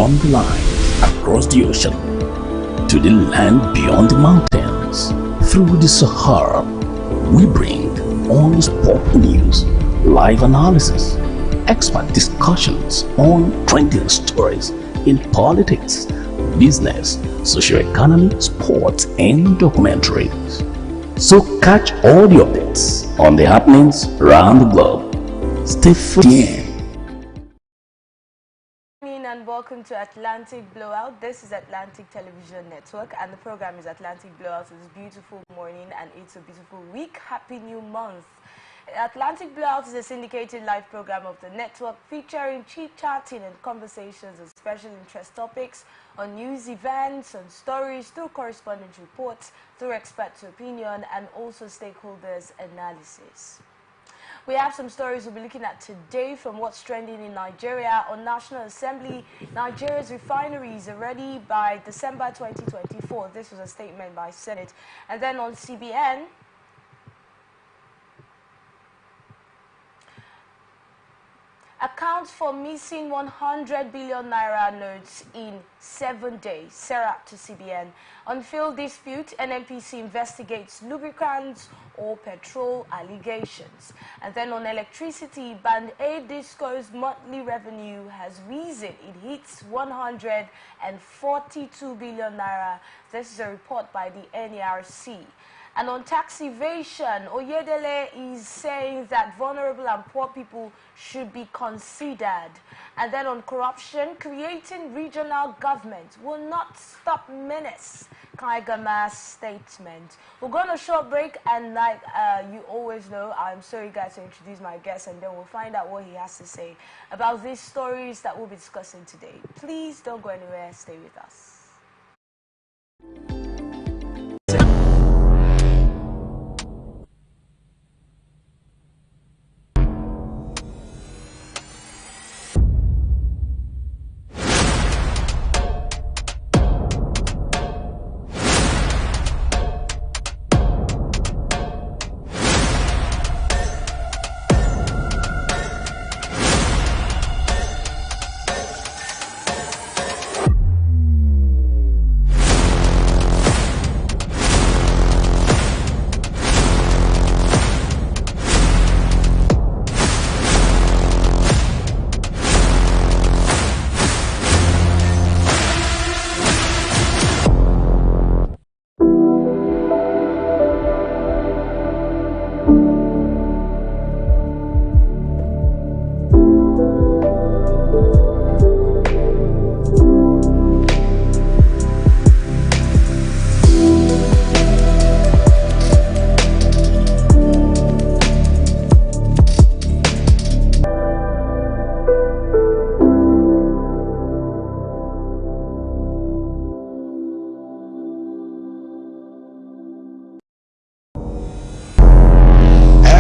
From the line across the ocean to the land beyond the mountains, through the Sahara, we bring on-the-spot news, live analysis, expert discussions on trending stories in politics, business, socio-economy, sports, and documentaries. So catch all the updates on the happenings around the globe. Stay tuned. And welcome to Atlantic Blowout. This is Atlantic Television Network and the program is Atlantic Blowout. It's a beautiful morning and it's a beautiful week. Happy new month. Atlantic Blowout is a syndicated live program of the network featuring chit-chatting and conversations on special interest topics, on news events, on stories, through correspondent reports, through experts' opinion and also stakeholders' analysis. We have some stories we'll be looking at today, from what's trending in Nigeria. On National Assembly, Nigeria's refineries are ready by December 2024. This was a statement by Senate. And then on CBN, accounts for missing 100 billion naira notes in 7 days. Sarah to CBN. On field dispute, NNPC investigates lubricants or petrol allegations. And then on electricity, Band A Disco's monthly revenue has risen. It hits 142 billion naira. This is a report by the NERC. And on tax evasion, Oyedele is saying that vulnerable and poor people should be considered. And then on corruption, creating regional government will not stop menace. Kaigama's statement. We're going to a short break, and like you always know, I'm sorry guys to introduce my guest, and then we'll find out what he has to say about these stories that we'll be discussing today. Please don't go anywhere, stay with us.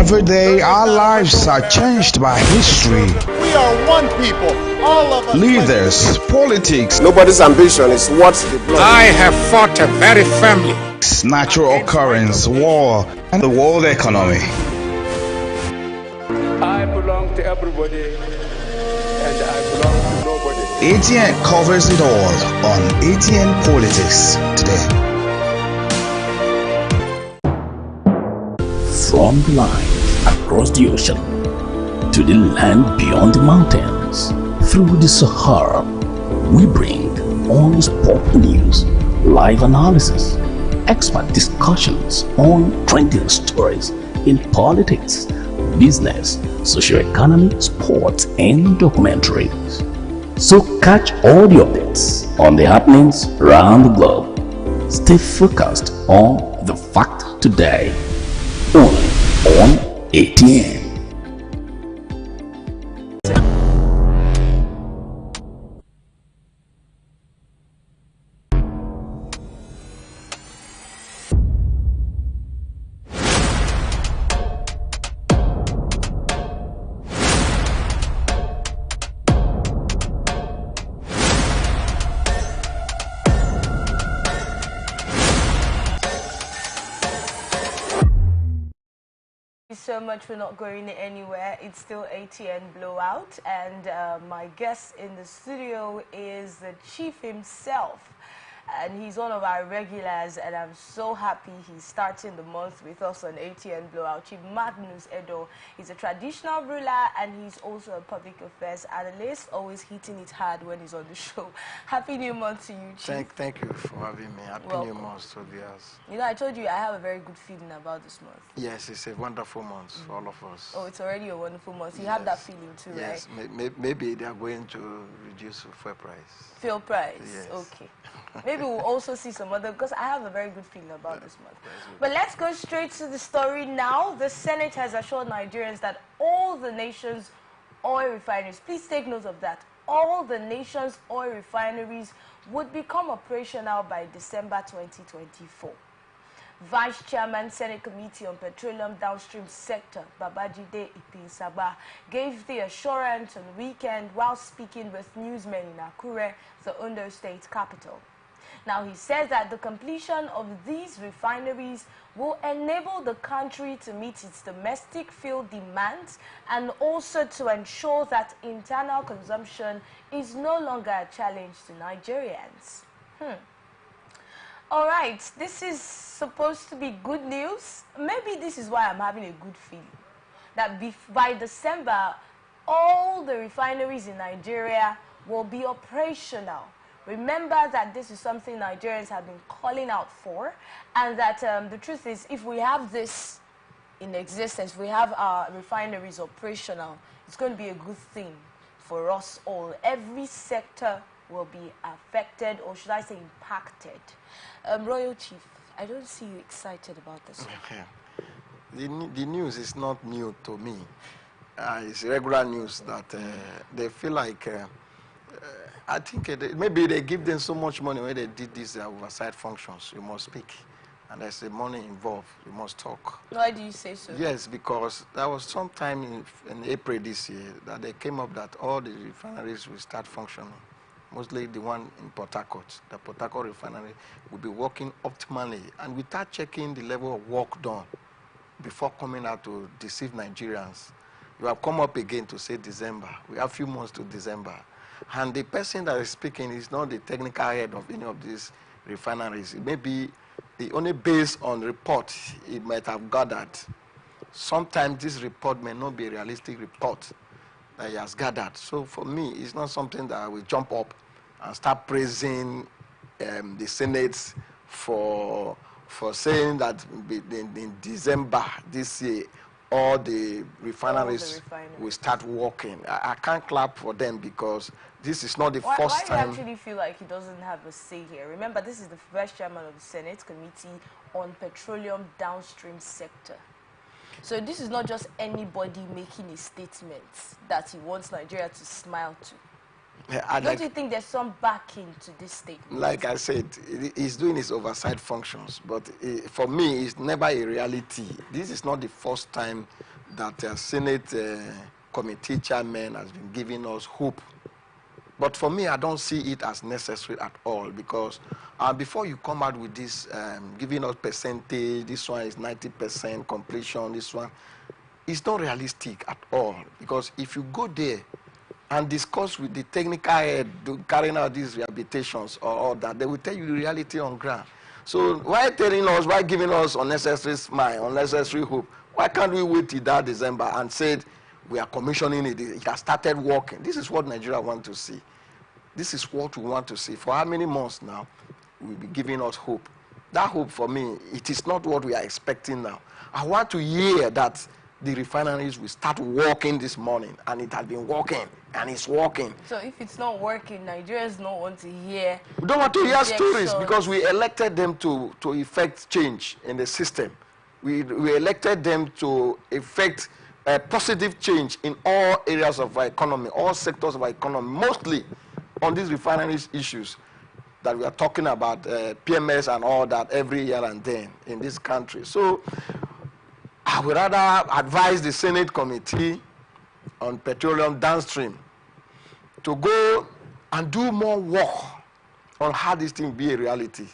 Every day, our lives are changed by history. We are one people, all of us. Leaders, politics. Nobody's ambition is what's the blood. I have fought a very family. Natural occurrence, war, and the world economy. I belong to everybody, and I belong to nobody. ATN covers it all on ATN Politics today. From the line across the ocean to the land beyond the mountains, through the Sahara, we bring on-the-spot news, live analysis, expert discussions on trending stories in politics, business, socio-economy, sports, and documentaries. So catch all the updates on the happenings around the globe. Stay focused on the fact today. Only on ATN. you so much for not going anywhere. It's still ATN Blowout, and my guest in the studio is the chief himself, and he's one of our regulars, and I'm so happy he's starting the month with us on ATN Blowout. Chief Magnus Edo. He's a traditional ruler, and he's also a public affairs analyst, always hitting it hard when he's on the show. Happy New Month to you, Chief. Thank you for having me. Happy New Month to the house. You know, I told you I have a very good feeling about this month. Yes, it's a wonderful month for all of us. Oh, it's already a wonderful month. You have that feeling too, yes. right? Yes, maybe they are going to reduce fuel price. Fuel price? Yes. Okay. Maybe we'll also see some other, because I have a very good feeling about this month. But let's go straight to the story now. The Senate has assured Nigerians that all the nation's oil refineries, please take note of that, all the nation's oil refineries would become operational by December 2024. Vice Chairman, Senate Committee on Petroleum Downstream Sector, Babajide Ipinsagba, gave the assurance on the weekend while speaking with newsmen in Akure, the Ondo State capital. Now, he says that the completion of these refineries will enable the country to meet its domestic fuel demands and also to ensure that internal consumption is no longer a challenge to Nigerians. All right, this is supposed to be good news. Maybe this is why I'm having a good feeling. That by December, all the refineries in Nigeria will be operational. Remember that this is something Nigerians have been calling out for, and that the truth is, if we have this in existence, we have our refineries operational, it's going to be a good thing for us all. Every sector will be affected, or should I say impacted. Royal Chief, I don't see you excited about this. The news is not new to me. It's regular news that they feel like, I think maybe they give them so much money when they did these oversight functions. You must speak. And there's the money involved. You must talk. Why do you say so? Yes, because there was sometime in April this year that they came up that all the refineries will start functioning. Mostly the one in Port Harcourt. The Port Harcourt refinery will be working optimally. And without checking the level of work done before coming out to deceive Nigerians, you have come up again to say December. We have a few months to December. And the person that is speaking is not the technical head of any of these refineries. It may be only based on report it might have gathered. Sometimes this report may not be a realistic report that he has gathered. So for me, it's not something that I will jump up and start praising the Senate for saying that in December this year, all the refineries will start working. I can't clap for them because this is not the first time. Why do you actually feel like he doesn't have a say here? Remember, this is the Vice Chairman of the Senate Committee on Petroleum Downstream Sector. So this is not just anybody making a statement that he wants Nigeria to smile to. Don't you think there's some backing to this statement? Like I said, he's doing his oversight functions, but for me, it's never a reality. This is not the first time that a Senate committee chairman has been giving us hope. But for me, I don't see it as necessary at all, because before you come out with this, giving us percentage, this one is 90% completion, this one, it's not realistic at all. Because if you go there and discuss with the technical head carrying out these rehabilitations or all that, they will tell you the reality on ground. So why telling us, why giving us unnecessary smile, unnecessary hope? Why can't we wait till that December and say we are commissioning it, it has started working? This is what Nigeria wants to see. This is what we want to see. For how many months now will be giving us hope? That hope for me, it is not what we are expecting now. I want to hear that the refineries will start working this morning, and it has been working, and it's working. So if it's not working, Nigerians don't want to hear. We don't want to hear stories, because we elected them to effect change in the system. We elected them to effect a positive change in all areas of our economy, all sectors of our economy, mostly on these refineries issues that we are talking about, PMS and all that every year and then in this country. So I would rather advise the Senate Committee on Petroleum Downstream to go and do more work on how this thing be a reality.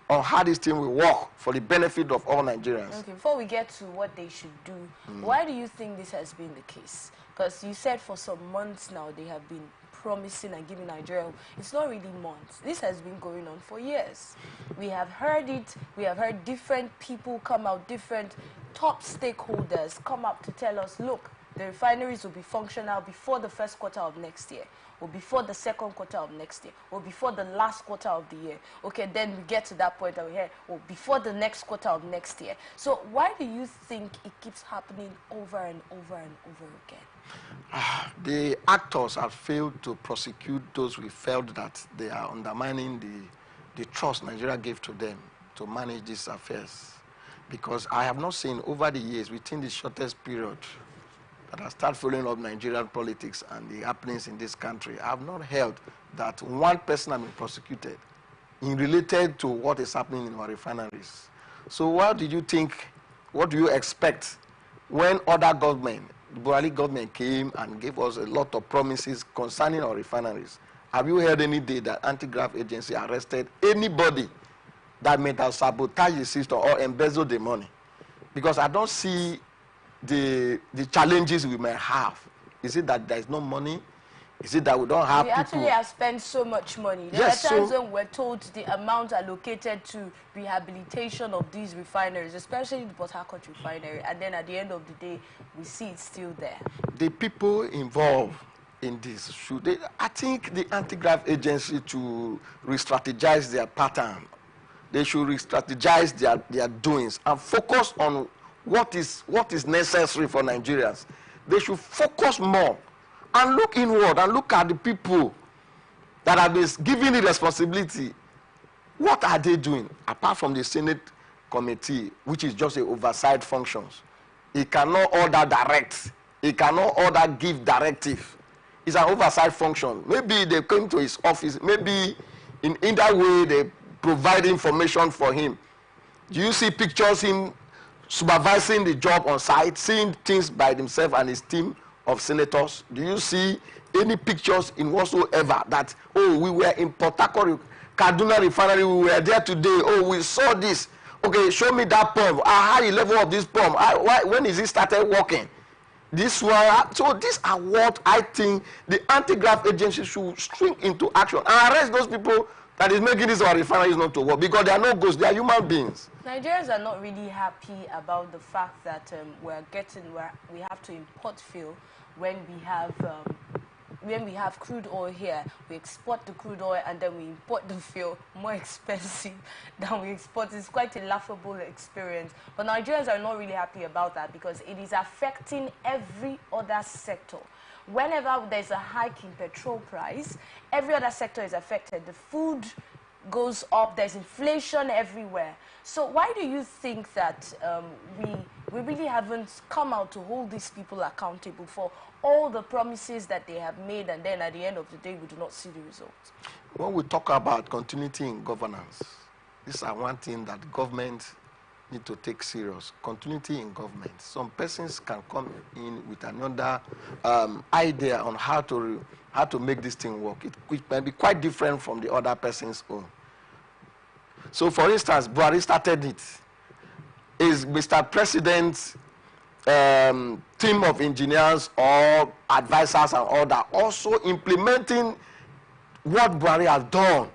on how this thing will work for the benefit of all Nigerians. Okay, before we get to what they should do, why do you think this has been the case? Because you said for some months now they have been promising and giving Nigeria. It's not really months. This has been going on for years. We have heard it. We have heard different people come out, different top stakeholders come up to tell us, look, the refineries will be functional before the first quarter of next year, or before the second quarter of next year, or before the last quarter of the year. Okay, then we get to that point over here, or before the next quarter of next year. So why do you think it keeps happening over and over and over again? The actors have failed to prosecute those we felt that they are undermining the trust Nigeria gave to them to manage these affairs. Because I have not seen over the years, within the shortest period, that I start following up Nigerian politics and the happenings in this country, I have not heard that one person has been prosecuted in related to what is happening in our refineries. So what did you think, what do you expect when other government, the Buhari government came and gave us a lot of promises concerning our refineries? Have you heard any day that anti-graft agency arrested anybody that may have sabotaged the system or embezzled the money? Because I don't see the challenges we may have. Is it that there is no money? Is it that we don't have people? We actually have spent so much money. There are times when we're told the amount allocated to rehabilitation of these refineries, especially the Port Harcourt refinery, and then at the end of the day, we see it's still there. The people involved in this, I think the anti-graft agency to re-strategize their pattern. They should re-strategize their doings and focus on what is necessary for Nigerians. They should focus more and look inward and look at the people that have been given the responsibility. What are they doing apart from the Senate committee, which is just a oversight functions? It cannot order direct. It cannot order give directive. It's an oversight function. Maybe they came to his office. Maybe in either way they provide information for him. Do you see pictures him supervising the job on site, seeing things by himself and his team of senators? Do you see any pictures in whatsoever that, oh, we were in Port Harcourt, Kaduna refinery, we were there today, oh, we saw this. Okay, show me that pump. How the level of this pump? When is it started working? This one. So these are what I think the anti-graft agency should spring into action and arrest those people that is making this our refineries not to work, because they are no ghosts, they are human beings. Nigerians are not really happy about the fact that we have to import fuel when we have crude oil here. We export the crude oil and then we import the fuel more expensive than we export. It's quite a laughable experience. But Nigerians are not really happy about that because it is affecting every other sector. Whenever there's a hike in petrol price, every other sector is affected. The food goes up, there's inflation everywhere. So why do you think that we really haven't come out to hold these people accountable for all the promises that they have made, and then at the end of the day we do not see the results? When we talk about continuity in governance, this is one thing that government need to take serious. Continuity in government. Some persons can come in with another idea on how to make this thing work. It might be quite different from the other person's own. So, for instance, Buhari started it. Is Mr. President's team of engineers or advisors and all that also implementing what Buhari has done,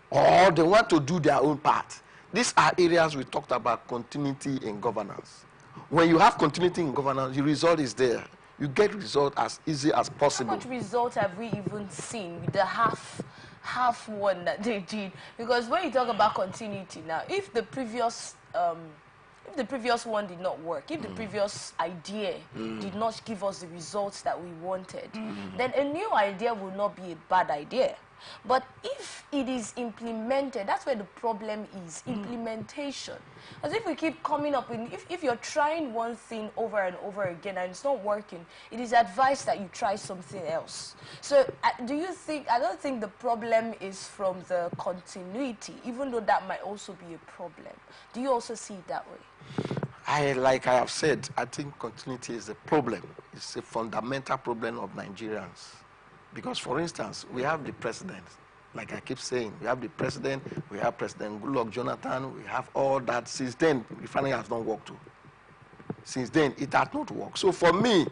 or they want to do their own part? These are areas we talked about continuity in governance. When you have continuity in governance, the result is there. You get result as easy as possible. How much result have we even seen with the half one that they did? Because when you talk about continuity now, if the previous one did not work, if the previous idea did not give us the results that we wanted, then a new idea will not be a bad idea. But if it is implemented, that's where the problem is, implementation. As if we keep coming up with, if you're trying one thing over and over again and it's not working, it is advised that you try something else. So do you think, I don't think the problem is from the continuity, even though that might also be a problem. Do you also see it that way? Like I have said, I think continuity is a problem. It's a fundamental problem of Nigerians. Because, for instance, we have the president. like I keep saying, we have the president, we have President Goodluck Jonathan, we have all that. Since then, refinery has not worked too. Since then, it has not worked. So for me,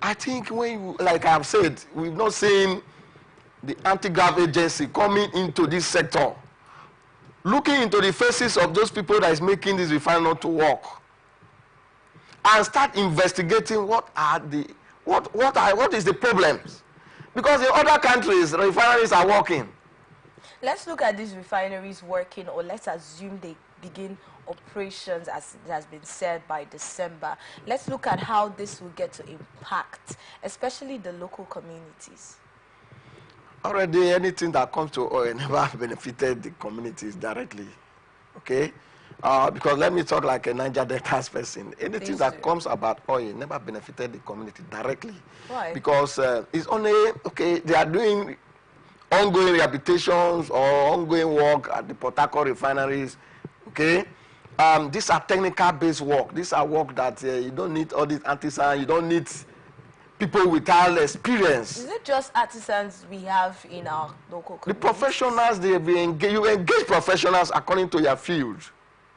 I think when you, like I have said, we've not seen the anti-graft agency coming into this sector, looking into the faces of those people that is making this refinery not to work, and start investigating what is the problems. Because in other countries, refineries are working. Let's look at these refineries working, or let's assume they begin operations, as it has been said, by December. Let's look at how this will get to impact, especially the local communities. Already, anything that comes to oil never benefited the communities directly, okay? Because let me talk like a Niger Delta person. Anything that comes about oil never benefited the community directly. Why? Because it's only, okay, they are doing ongoing rehabilitations or ongoing work at the Port Harcourt refineries, okay? These are technical-based work. These are work that you don't need all this artisan, you don't need people without experience. Is it just artisans we have in our local communities? The professionals, you engage professionals according to your field.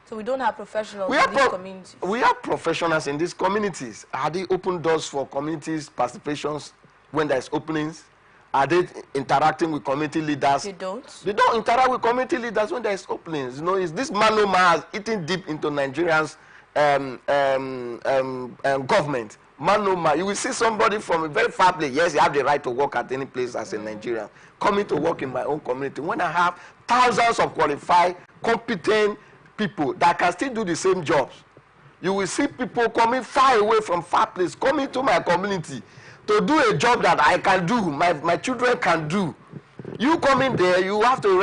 So we don't have professionals in these communities? We have professionals in these communities. Are they open doors for communities participations when there's openings? Are they interacting with community leaders? They don't? They don't interact with community leaders when there's openings. You know, is this man has eating deep into Nigerians' government. Man, you will see somebody from a very far place. Yes, you have the right to work at any place as a Nigerian. Coming to work in my own community. When I have thousands of qualified, competent people that can still do the same jobs, you will see people coming far away from far place, coming to my community to do a job that I can do, my children can do. You come in there, you have to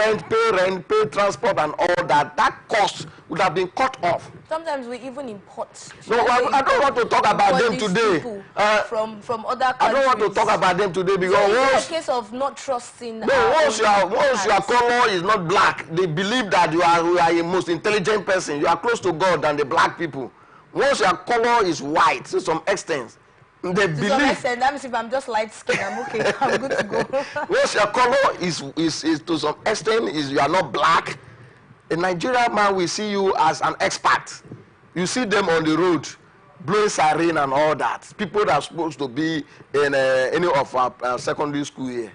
pay transport and all that. That cost would have been cut off. Sometimes we even import. No, I don't want to talk about them today. From other countries. I don't want to talk about them today because it's a case of not trusting. No, once your color is not black, they believe that you are a most intelligent person. You are close to God than the black people. Once your color is white, to some extent, they believe. Some extent, that means if I'm just light skinned, I'm okay. I'm good to go. Once your color is to some extent is you are not black, a Nigerian man will see you as an expert. You see them on the road, blowing siren and all that. People that are supposed to be in any of our secondary school here.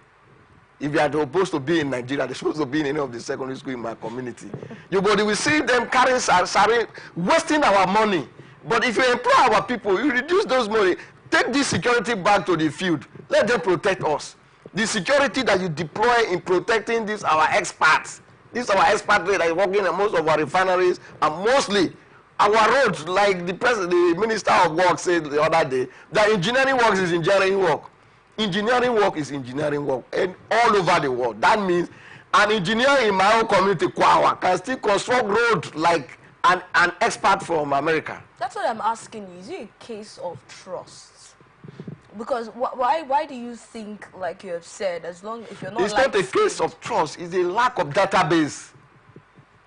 If you are supposed to be in Nigeria, they're supposed to be in any of the secondary school in my community. You will see them carrying siren, wasting our money. But if you employ our people, you reduce those money. Take this security back to the field. Let them protect us. The security that you deploy in protecting these our experts. These are our expert that are working in most of our refineries, and mostly our roads, like the Minister of Work said the other day, that engineering work is engineering work. Engineering work is engineering work, and all over the world. That means an engineer in my own community, Kwawa, can still construct roads like an expert from America. That's what I'm asking you. Is it a case of trust? Because why do you think, like you have said, as long if you're not it's not a case of trust, it's a lack of database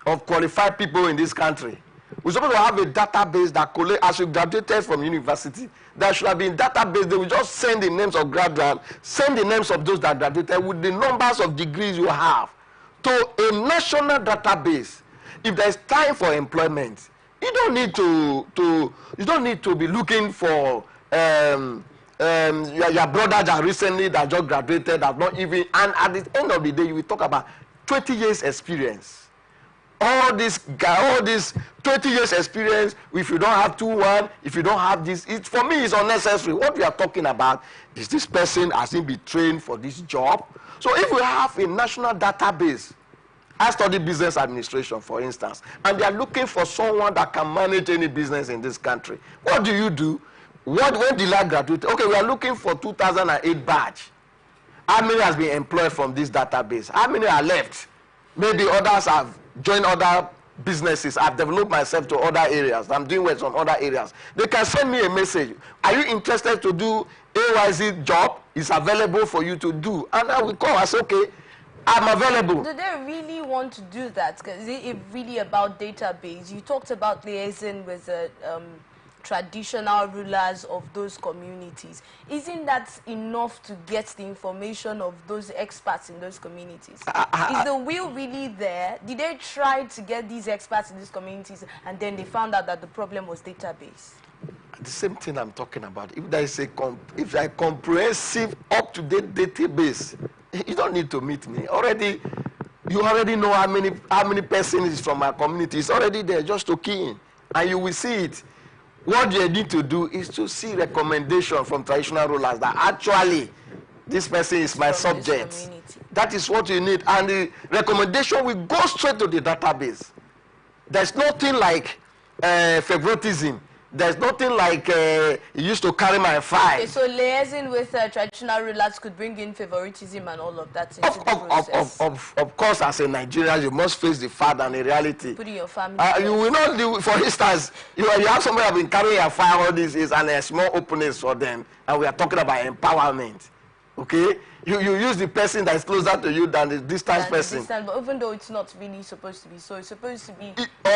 of qualified people in this country. We're supposed to have a database that collect, as you graduated from university, there should have been database. They will just send the names of graduates, send the names of those that graduated with the numbers of degrees you have to a national database. If there's time for employment, you don't need to be looking for your brother that recently that just graduated, that not even, and at the end of the day you will talk about 20 years experience. All this 20 years experience, if you don't have 2-1, if you don't have this, for me it's unnecessary. What we are talking about is this person has been trained for this job. So if we have a national database, I study business administration, for instance, and they are looking for someone that can manage any business in this country. What do you do? When did I graduate? Okay, we are looking for 2008 batch. How many has been employed from this database? How many are left? Maybe others have joined other businesses. I've developed myself to other areas. I'm doing well some other areas. They can send me a message. Are you interested to do AYZ job? It's available for you to do. And I will call and say, okay, I'm available. Do they really want to do that? Is it really about database? You talked about liaison with traditional rulers of those communities. Isn't that enough to get the information of those experts in those communities? Is the will really there? Did they try to get these experts in these communities and then they found out that the problem was database? The same thing I'm talking about. If there is a comprehensive, up-to-date database, you don't need to meet me. You already know how many persons is from our community. It's already there, just to key in, and you will see it. What you need to do is to see recommendation from traditional rulers that actually this person is my subject. That is what you need, and the recommendation will go straight to the database. There's nothing like favoritism. There's nothing like you used to carry my file. Okay, so liaising with traditional rulers could bring in favoritism and all of that into the process. Of course, as a Nigerian, you must face the fact and the reality. Put in your family. You will not do, for instance, you have somebody who have been carrying a file all these years and a small openness for them, and we are talking about empowerment. Okay? You use the person that is closer to you than the distant person. But even though it's not really supposed to be so, it's supposed to be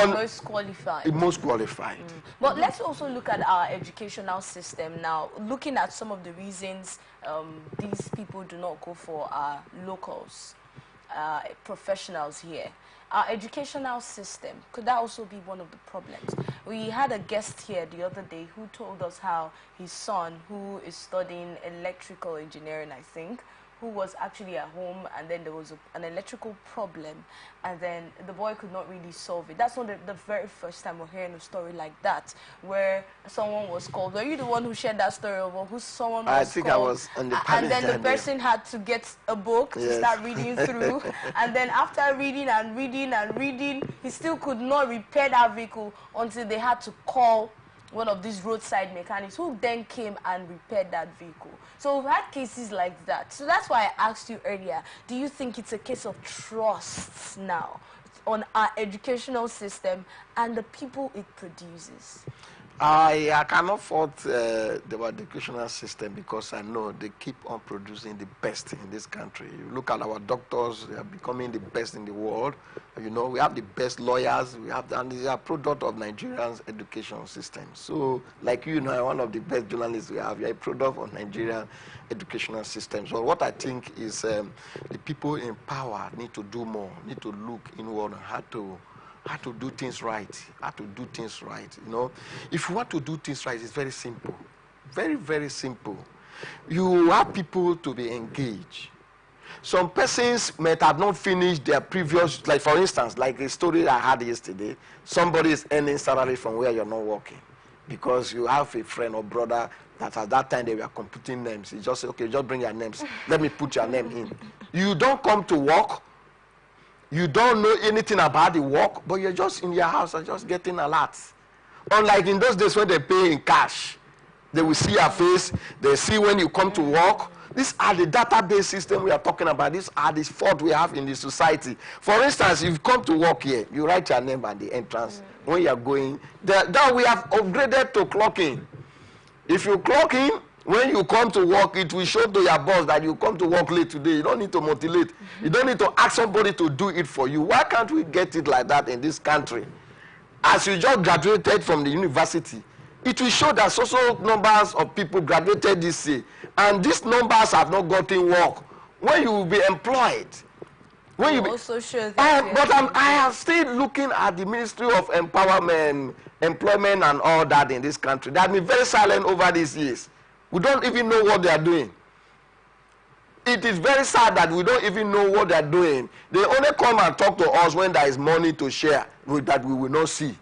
most qualified. The most qualified. But let's also look at our educational system now. Looking at some of the reasons these people do not go for our locals, professionals here. Our educational system, could that also be one of the problems? We had a guest here the other day who told us how his son, who is studying electrical engineering, I think, who was actually at home, and then there was an electrical problem, and then the boy could not really solve it. That's not the very first time we're hearing a story like that, where someone was called. Were you the one who shared that story over who someone was called? I think I was on the panel. And then the person had to get a book to start reading through, and then after reading and reading and reading, he still could not repair that vehicle until they had to call one of these roadside mechanics who then came and repaired that vehicle. So we've had cases like that. So that's why I asked you earlier, do you think it's a case of trust now on our educational system and the people it produces? I cannot fault the educational system because I know they keep on producing the best in this country. You look at our doctors, they are becoming the best in the world. You know, we have the best lawyers, and they are a product of Nigeria's education system. So, like you know, one of the best journalists we have, you're a product of Nigerian educational system. So what I think is the people in power need to do more, need to look inward on how to do things right, you know. If you want to do things right, it's very simple, very, very simple. You have people to be engaged. Some persons might have not finished their previous, like for instance, like a story I had yesterday, somebody is earning salary from where you're not working because you have a friend or brother that at that time they were computing names. He just said, okay, just bring your names, let me put your name in. You don't come to work, you don't know anything about the work, but you're just in your house and just getting alerts. Unlike in those days when they pay in cash, they will see your face, they see when you come to work. These are the database system we are talking about. These are the fault we have in the society. For instance, if you come to work here, you write your name at the entrance. When you are going, now we have upgraded to clocking. If you clock in, when you come to work, it will show to your boss that you come to work late today. You don't need to mutilate. You don't need to ask somebody to do it for you. Why can't we get it like that in this country? As you just graduated from the university, it will show that social numbers of people graduated this year, and these numbers have not gotten work. When you will be employed, when you also show that. But I am still looking at the Ministry of Empowerment, Employment, and all that in this country. They have been very silent over these years. We don't even know what they are doing. It is very sad that we don't even know what they are doing. They only come and talk to us when there is money to share that we will not see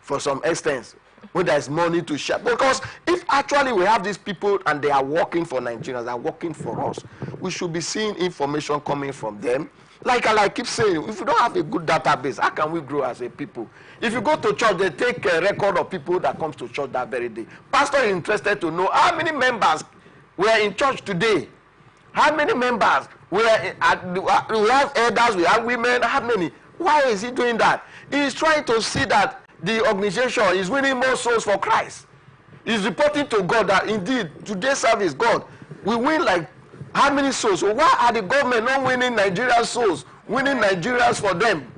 for some extent. When there is money to share. Because if actually we have these people and they are working for Nigerians, they are working for us, we should be seeing information coming from them. Like I keep saying, if we don't have a good database, how can we grow as a people? If you go to church, they take a record of people that comes to church that very day. Pastor is interested to know how many members were in church today. How many members we have elders, we have women, how many? Why is he doing that? He is trying to see that the organization is winning more souls for Christ. He's reporting to God that indeed today's service, God, we win like how many souls? So why are the government not winning Nigerian souls, winning Nigerians for them,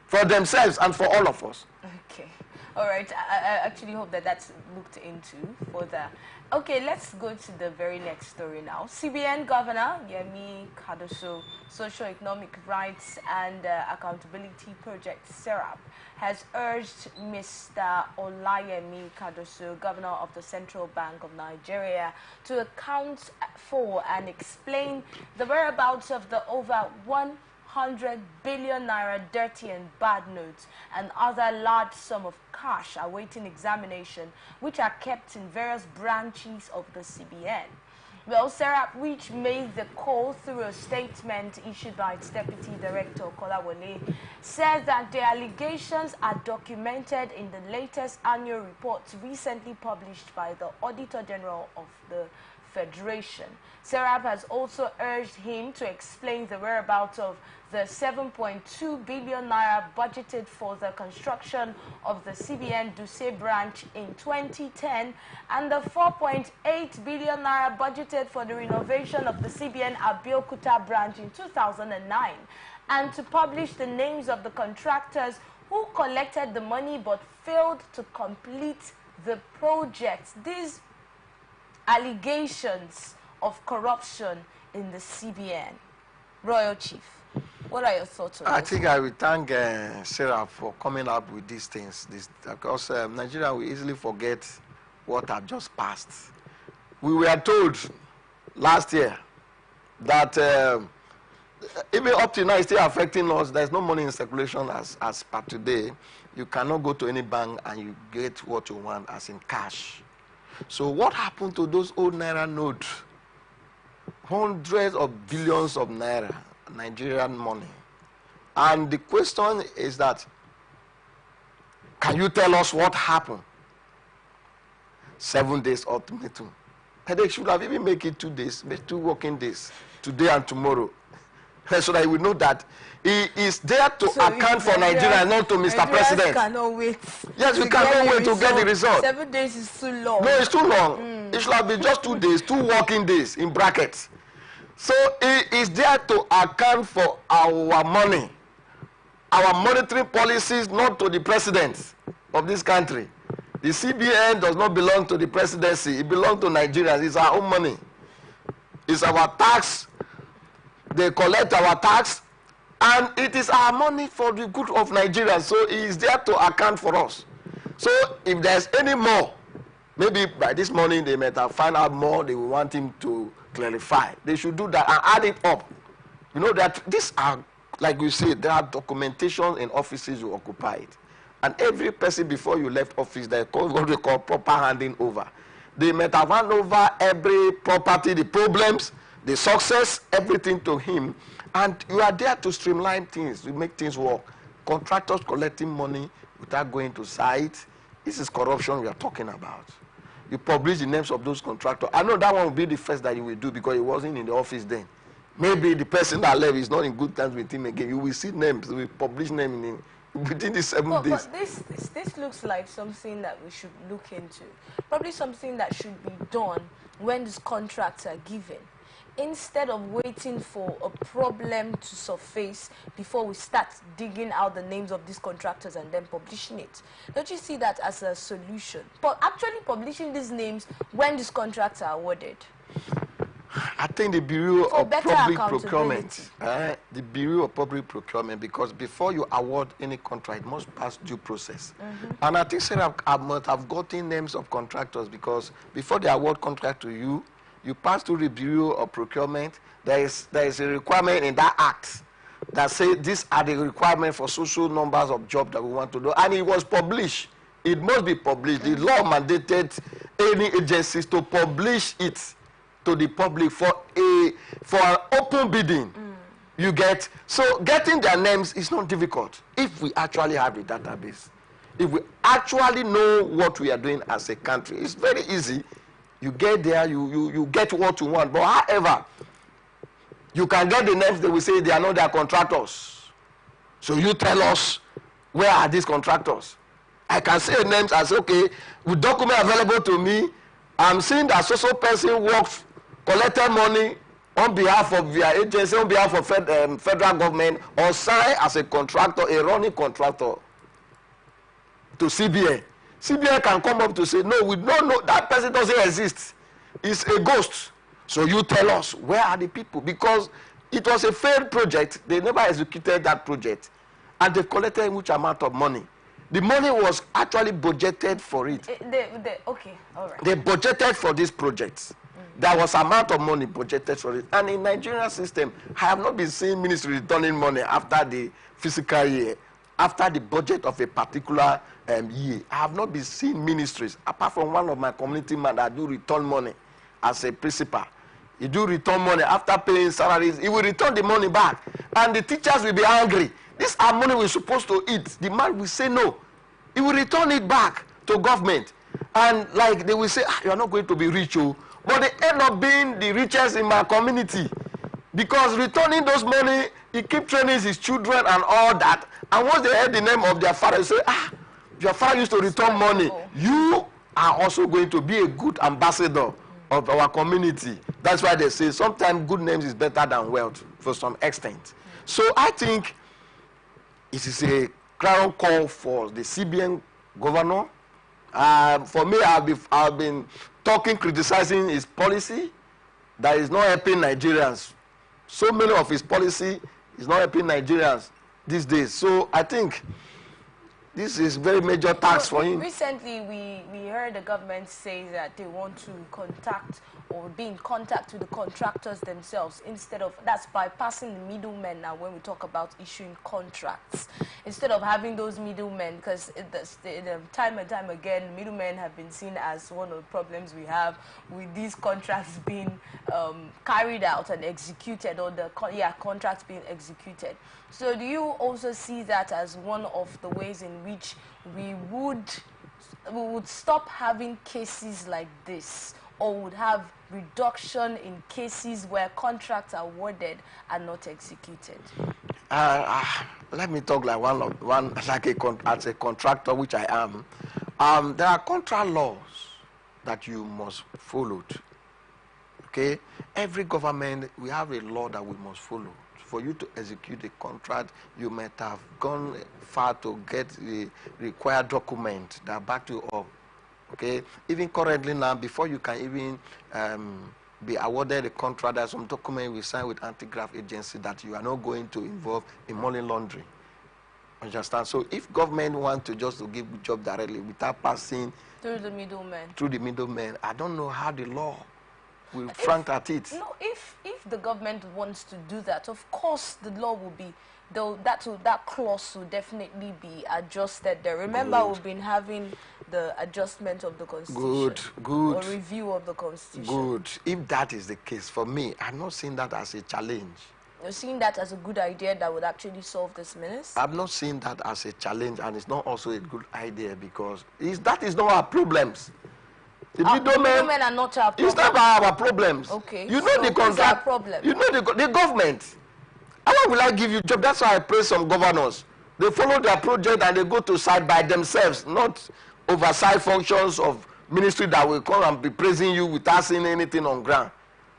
for themselves and for all of us? Okay. All right, I actually hope that that's looked into further. Okay, let's go to the very next story now. CBN Governor Yemi Cardoso, Socio-Economic Rights and Accountability Project SERAP, has urged Mr. Olayemi Cardoso, Governor of the Central Bank of Nigeria, to account for and explain the whereabouts of the over 100 billion naira dirty and bad notes and other large sum of cash awaiting examination, which are kept in various branches of the CBN. Well, SERAP, which made the call through a statement issued by its Deputy Director, Kolawole, says that the allegations are documented in the latest annual reports recently published by the Auditor General of the Federation. SERAP has also urged him to explain the whereabouts of the 7.2 billion naira budgeted for the construction of the CBN Duse branch in 2010 and the 4.8 billion naira budgeted for the renovation of the CBN Abeokuta branch in 2009, and to publish the names of the contractors who collected the money but failed to complete the project. These allegations of corruption in the CBN. Royal Chief, what are your thoughts on this? I think I will thank Sarah for coming up with these things, because Nigeria will easily forget what had just passed. We were told last year that even up to now it's still affecting us. There's no money in circulation as per today. You cannot go to any bank and you get what you want as in cash. So what happened to those old naira notes? Hundreds of billions of naira, Nigerian money. And the question is that, can you tell us what happened? 7 days ultimatum. And they should have even make it 2 days, 2 working days, today and tomorrow. So that we know that he is there to account for Nigeria, not to Mr. President. Cannot wait. Yes, we cannot wait to get the result. 7 days is too long. No, it's too long. It should have been just 2 days, 2 working days in brackets. So he is there to account for our money, our monetary policies, not to the president of this country. The CBN does not belong to the presidency. It belongs to Nigerians. It's our own money. It's our tax. They collect our tax, and it is our money for the good of Nigeria. So he is there to account for us. So if there's any more, maybe by this morning they might have found out more they will want him to clarify. They should do that and add it up. You know that these are, like we say, there are documentation in offices you occupied. And every person before you left office, they call what they call proper handing over. They might have handed over every property, the problems, the success, everything to him, and you are there to streamline things, to make things work. Contractors collecting money without going to site, this is corruption we are talking about. You publish the names of those contractors. I know that one will be the first that you will do because he wasn't in the office then. Maybe the person that left is not in good terms with him again. You will see names, we publish names within the 7 days. But this looks like something that we should look into. Probably something that should be done when these contracts are given, instead of waiting for a problem to surface before we start digging out the names of these contractors and then publishing it. Don't you see that as a solution? But actually publishing these names when these contracts are awarded. I think the Bureau For of better Public accountability. Procurement, the Bureau of Public Procurement, because before you award any contract, it must pass due process. And I think Sarah must have gotten names of contractors, because before they award contract to you, you pass through the Bureau of Procurement. There is a requirement in that act that says these are the requirements for social numbers of jobs that we want to do. And it was published. It must be published. The law mandated any agencies to publish it to the public for an open bidding. You get, so getting their names is not difficult if we actually have the database. If we actually know what we are doing as a country, it's very easy. You get there, you get what you want. But however, you can get the names, they will say they are not their contractors. So you tell us, where are these contractors? I can say names and say, okay, with document available to me, I'm seeing that social person works, collected money on behalf of their agency, on behalf of federal government, or sign as a contractor, a running contractor. to CBN. CBN can come up to say, no, we don't know, that person doesn't exist. It's a ghost. So you tell us, where are the people? Because it was a failed project. They never executed that project. And they've collected a huge amount of money. The money was actually budgeted for it. Okay, all right. They budgeted for this project. There was amount of money budgeted for it. And in Nigerian system, I have not been seeing ministry returning money after the fiscal year, after the budget of a particular year. I have not been seeing ministries, apart from one of my community men that do return money as a principal. He do return money after paying salaries. He will return the money back. And the teachers will be angry. This are money we're supposed to eat. The man will say no. He will return it back to government. And like they will say, you are not going to be rich, oh. But they end up being the richest in my community. Because returning those money, he keep training his children and all that. And once they heard the name of their father, they say, your father used to return money. You are also going to be a good ambassador of our community. That's why they say sometimes good names is better than wealth for some extent. So I think it is a clarion call for the CBN governor. For me, I've been talking, criticizing his policy that is not helping Nigerians. So many of his policy is not helping Nigerians these days. So I think this is very major tax for him. Recently, we heard the government say that they want to contact or be in contact with the contractors themselves instead of, that's bypassing the middlemen now when we talk about issuing contracts. Instead of having those middlemen, because time and time again, middlemen have been seen as one of the problems we have with these contracts being carried out and executed, or the contracts being executed. So do you also see that as one of the ways in which we would stop having cases like this, or would have reduction in cases where contracts are awarded and not executed? Let me talk like as a contractor, which I am. There are contract laws that you must follow. Okay, every government, we have a law that we must follow. For you to execute a contract, you might have gone far to get the required document that back you up. Okay, even currently now, before you can even be awarded a contract, there's some document we sign with anti-graft agency that you are not going to involve in money laundering. Understand? So if government want to just to give the job directly without passing through the middleman, I don't know how the law will front at it. No, if the government wants to do that, of course the law will be, that clause will definitely be adjusted there. Remember, we've been having the adjustment of the Constitution. Good. Or review of the Constitution. Good. If that is the case, for me, I'm not seeing that as a challenge. You're seeing that as a good idea that would actually solve this menace? I'm not seeing that as a challenge, and it's not also a good idea, because that is not our problems. The middlemen are not our problem. It's not our problems. Okay. You know, so the contract. Problem? You know the government. How will I give you job? That's why I praise some governors. They follow their project and they go to site by themselves, not oversight functions of ministry that will come and be praising you without seeing anything on ground.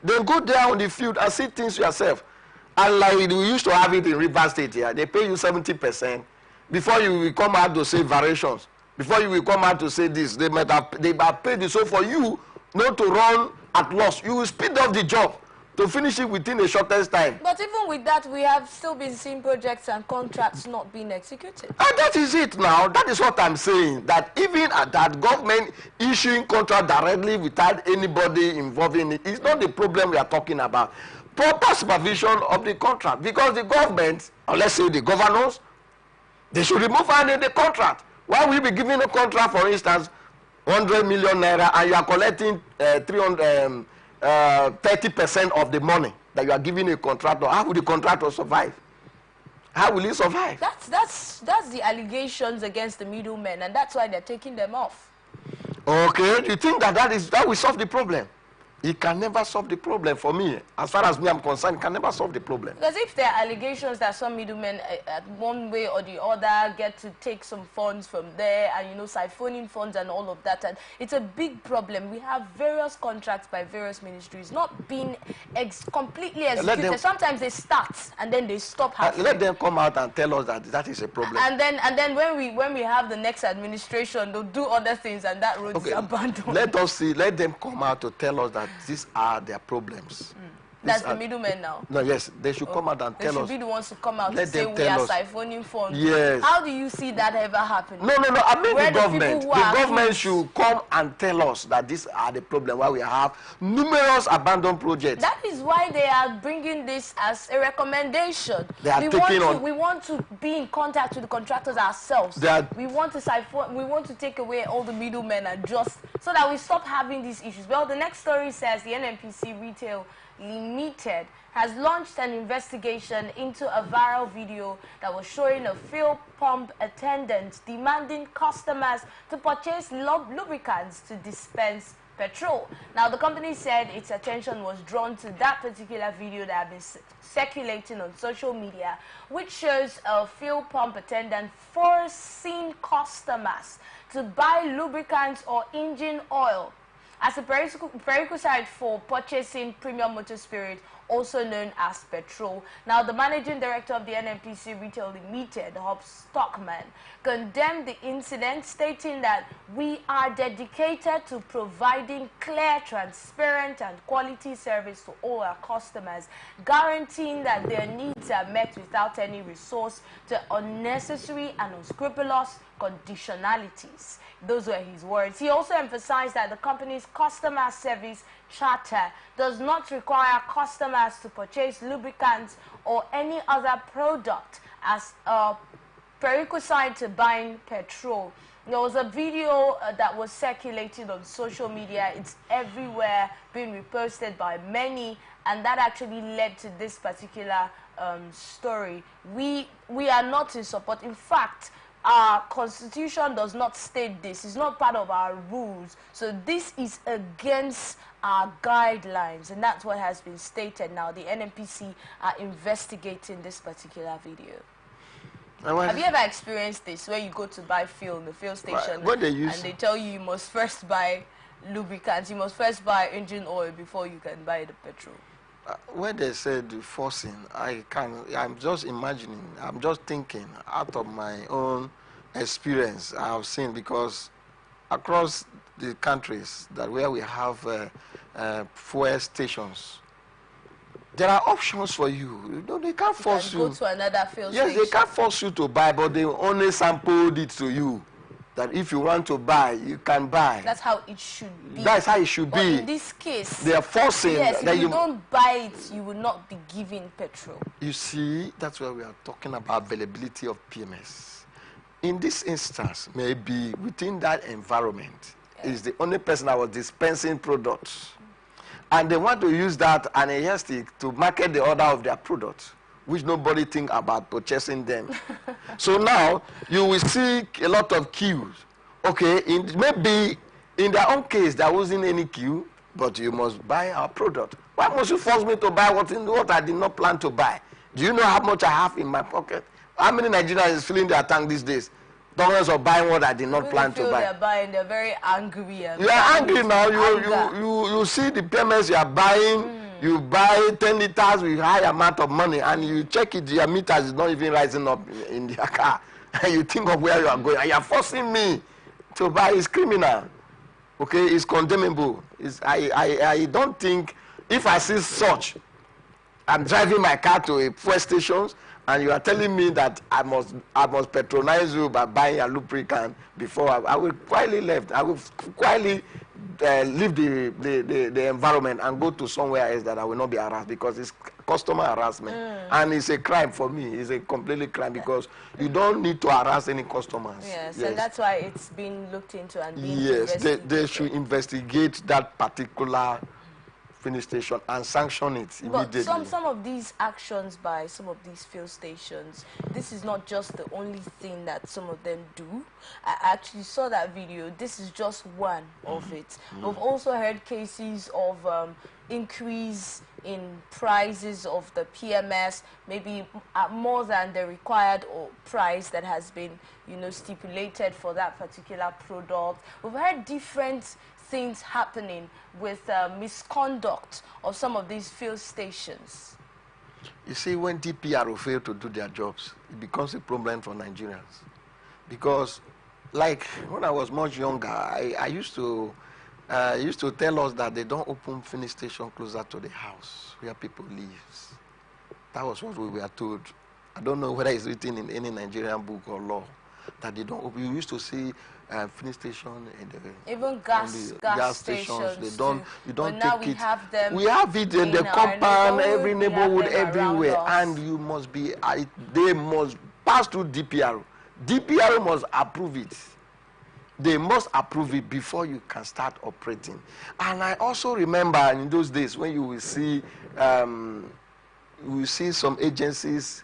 Then go there on the field and see things yourself. And like we used to have it in Rivers State here, they pay you 70% before you will come out to say variations. Before you will come out to say this, they have paid you. So for you not to run at loss, you will speed up the job to finish it within the shortest time. But even with that, we have still been seeing projects and contracts not being executed. And that is it now. That is what I'm saying. That even at that government issuing contract directly without anybody involving it is not the problem we are talking about. Proper supervision of the contract. Because the government, or let's say the governors, they should remove any of the contract. Why will you be giving a contract, for instance, 100 million naira, and you are collecting 30% of the money that you are giving a contractor? How will the contractor survive? How will he survive? That's the allegations against the middlemen, and that's why they're taking them off. Okay, you think that will solve the problem? It can never solve the problem for me. As far as me I'm concerned, it can never solve the problem. Because if there are allegations that some middlemen one way or the other get to take some funds from there and, you know, siphoning funds and all of that, and it's a big problem. We have various contracts by various ministries not being completely executed. Sometimes they start and then they stop halfway. Let them come out and tell us that that is a problem. And then when we have the next administration, they'll do other things and that road is abandoned. Let us see. Let them come out to tell us that these are their problems. That's the middlemen now. No, yes, they should come out and tell us. They should be the ones to come out Let and say them we are tell us. siphoning funds. Yes. How do you see that ever happening? No. I mean Where the government. The government accused should come and tell us that these are the problem why we have numerous abandoned projects. That is why they are bringing this as a recommendation. They are We want to be in contact with the contractors ourselves. We want to siphon. We want to take away all the middlemen and just so that we stop having these issues. Well, the next story says the NNPC Retail Limited has launched an investigation into a viral video that was showing a fuel pump attendant demanding customers to purchase lubricants to dispense petrol. Now, the company said its attention was drawn to that particular video that had been circulating on social media, which shows a fuel pump attendant forcing customers to buy lubricants or engine oil as a prerequisite for purchasing premium motor spirit, also known as petrol. Now, the managing director of the NNPC Retail Limited, Hob Stockman, condemned the incident, stating that we are dedicated to providing clear, transparent, and quality service to all our customers, guaranteeing that their needs are met without any resource to unnecessary and unscrupulous conditionalities. Those were his words. He also emphasized that the company's customer service charter does not require customers to purchase lubricants or any other product as a prerequisite to buying petrol. There was a video that was circulated on social media. It's everywhere, being reposted by many, and that actually led to this particular story. We are not in support. In fact, our constitution does not state this. It's not part of our rules. So this is against our guidelines, and that's what has been stated now. The NNPC are investigating this particular video. Have you ever experienced this, where you go to buy fuel in the fuel station and they tell you must first buy lubricants, you must first buy engine oil before you can buy the petrol? When they said forcing, I'm just imagining, I'm just thinking out of my own experience I have seen, because across the countries that where we have fuel stations, there are options for you. They can't force you. Go to another fuel station. Yes, they can't force you to buy, but they only sampled it to you. That if you want to buy, you can buy. That's how it should be. That's how it should but be. In this case, they are forcing. Yes, that if you don't buy it, you will not be given petrol. You see, that's where we are talking about availability of PMS. In this instance, maybe within that environment, is the only person that was dispensing products. And they want to use that and a yardstick to market the order of their products, which nobody think about purchasing them. So now you will see a lot of queues. Okay, maybe in their own case there wasn't any queue, but you must buy our product. Why must you force me to buy what I did not plan to buy? Do you know how much I have in my pocket? How many Nigerians is filling their tank these days? Dollars of buying what I did not plan to buy. They're buying, they're very angry. You are angry now. You see the payments you are buying. You buy 10 liters with high amount of money, and you check it, your meters is not even rising up in your car. And you think of where you are going, and you are forcing me to buy. It's criminal. Okay, it's condemnable. I don't think, if I see such, I'm driving my car to a fuel station, and you are telling me that I must patronize you by buying a lubricant before I will quietly leave. I will quietly leave the environment and go to somewhere else that I will not be harassed, because it's customer harassment. And it's a crime for me. It's a completely crime, because you don't need to harass any customers. Yes, and that's why it's been looked into and being investigated. They should investigate that particular filling station and sanction it immediately. But some of these actions by some of these fuel stations, this is not just the only thing that some of them do. I actually saw that video. This is just one of it. We've also heard cases of increase in prices of the PMS, maybe more than the required price that has been, you know, stipulated for that particular product. We've heard different things happening with misconduct of some of these fuel stations. You see, when DPRO fail to do their jobs, it becomes a problem for Nigerians. Because, like, when I was much younger, I used to tell us that they don't open filling station closer to the house where people live. That was what we were told. I don't know whether it's written in any Nigerian book or law that they don't open. You used to see filling station and even gas stations. They don't. You don't but now take we it. have them. We have it in the compound, every neighborhood, everywhere, and you must be. They must pass through DPRO. DPRO must approve it. They must approve it before you can start operating. And I also remember in those days when you will see some agencies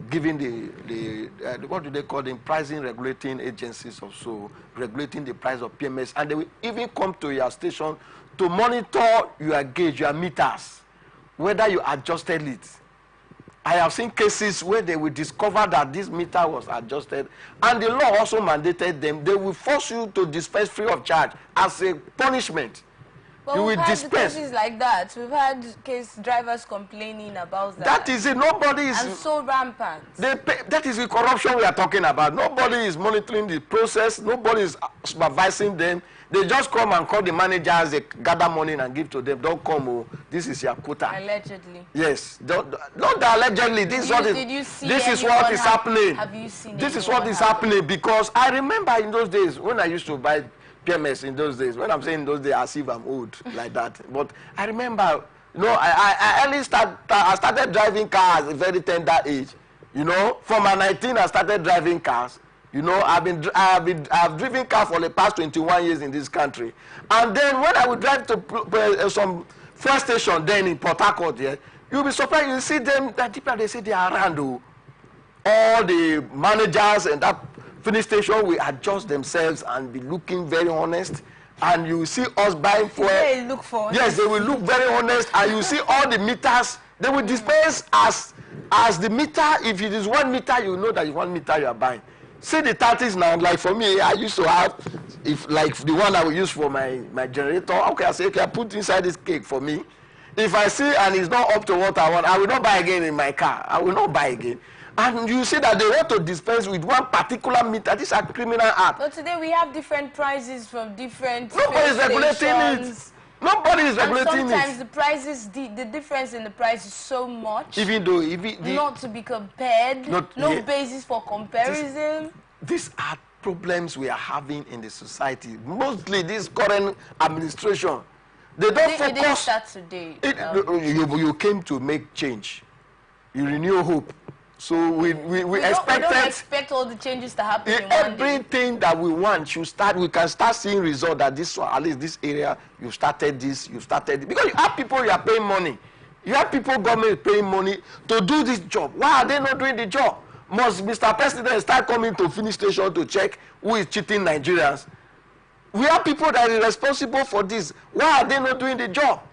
giving the what do they call them, pricing regulating agencies or so, regulating the price of PMS, and they will even come to your station to monitor your gauge, your meters, whether you adjusted it. I have seen cases where they will discover that this meter was adjusted, and the law also mandated them. They will force you to dispense free of charge as a punishment. But you we've will had dispense. cases like that. We've had case drivers complaining about that. That is it. Nobody is. And so rampant. That is the corruption we are talking about. Nobody is monitoring the process. Nobody is supervising them. They just come and call the managers. They gather money and give to them. Don't come. Oh, this is your quota. Allegedly. Yes. Not allegedly. This is what is happening. Have you seen? This is what is happening, because I remember in those days when I used to buy PMS in those days. When I'm saying those days, as if I'm old like that. But I remember, you know, I started driving cars at a very tender age. You know, from my 19, I started driving cars. You know, I've driven cars for the past 21 years in this country. And then when I would drive to some fuel station then in Port Harcourt, yeah, you'll be surprised. You see them, that people, they say they are around. All the managers and that filling station will adjust themselves and be looking very honest, and you see us buying fuel. They look for yes, they will look very honest, and you see all the meters. They will dispense as the meter. If it is 1 meter, you know that it's 1 meter you are buying. See the 30s now. Like for me, I used to have, if like the one I will use for my generator. Okay, I say, okay, I put inside this cake for me. If I see and it's not up to what I want, I will not buy again in my car. I will not buy again. And you see that they want to dispense with one particular meter. These are criminal acts. But today we have different prices from different. Nobody is regulating it. Nobody is regulating it. And sometimes the prices, the difference in the price is so much. Even though, not to be compared. No basis for comparison. These are problems we are having in the society. Mostly this current administration. They don't focus. It didn't start today. You came to make change. You renew hope. So we expected. We don't expect all the changes to happen in one day. Everything that we want should start. We can start seeing results that this one, at least this area, you started this, you started it. Because you have people you are paying money. You have people, government paying money to do this job. Why are they not doing the job? Must Mr. President start coming to filling station to check who is cheating Nigerians? We have people that are responsible for this. Why are they not doing the job?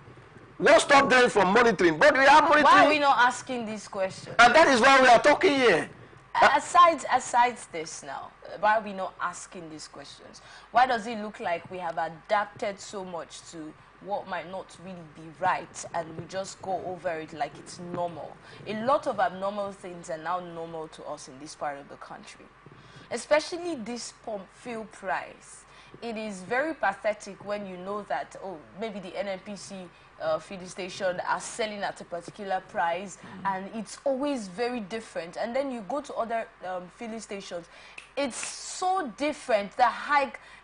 What stopped them from monitoring? But we are monitoring. Why are we not asking these questions? And that is why we are talking here. Aside this now, why are we not asking these questions? Why does it look like we have adapted so much to what might not really be right, and we just go over it like it's normal? A lot of abnormal things are now normal to us in this part of the country, especially this pump fuel price. It is very pathetic when you know that, oh, maybe the NNPC filling station are selling at a particular price, and it's always very different. And then you go to other filling stations, it's so different.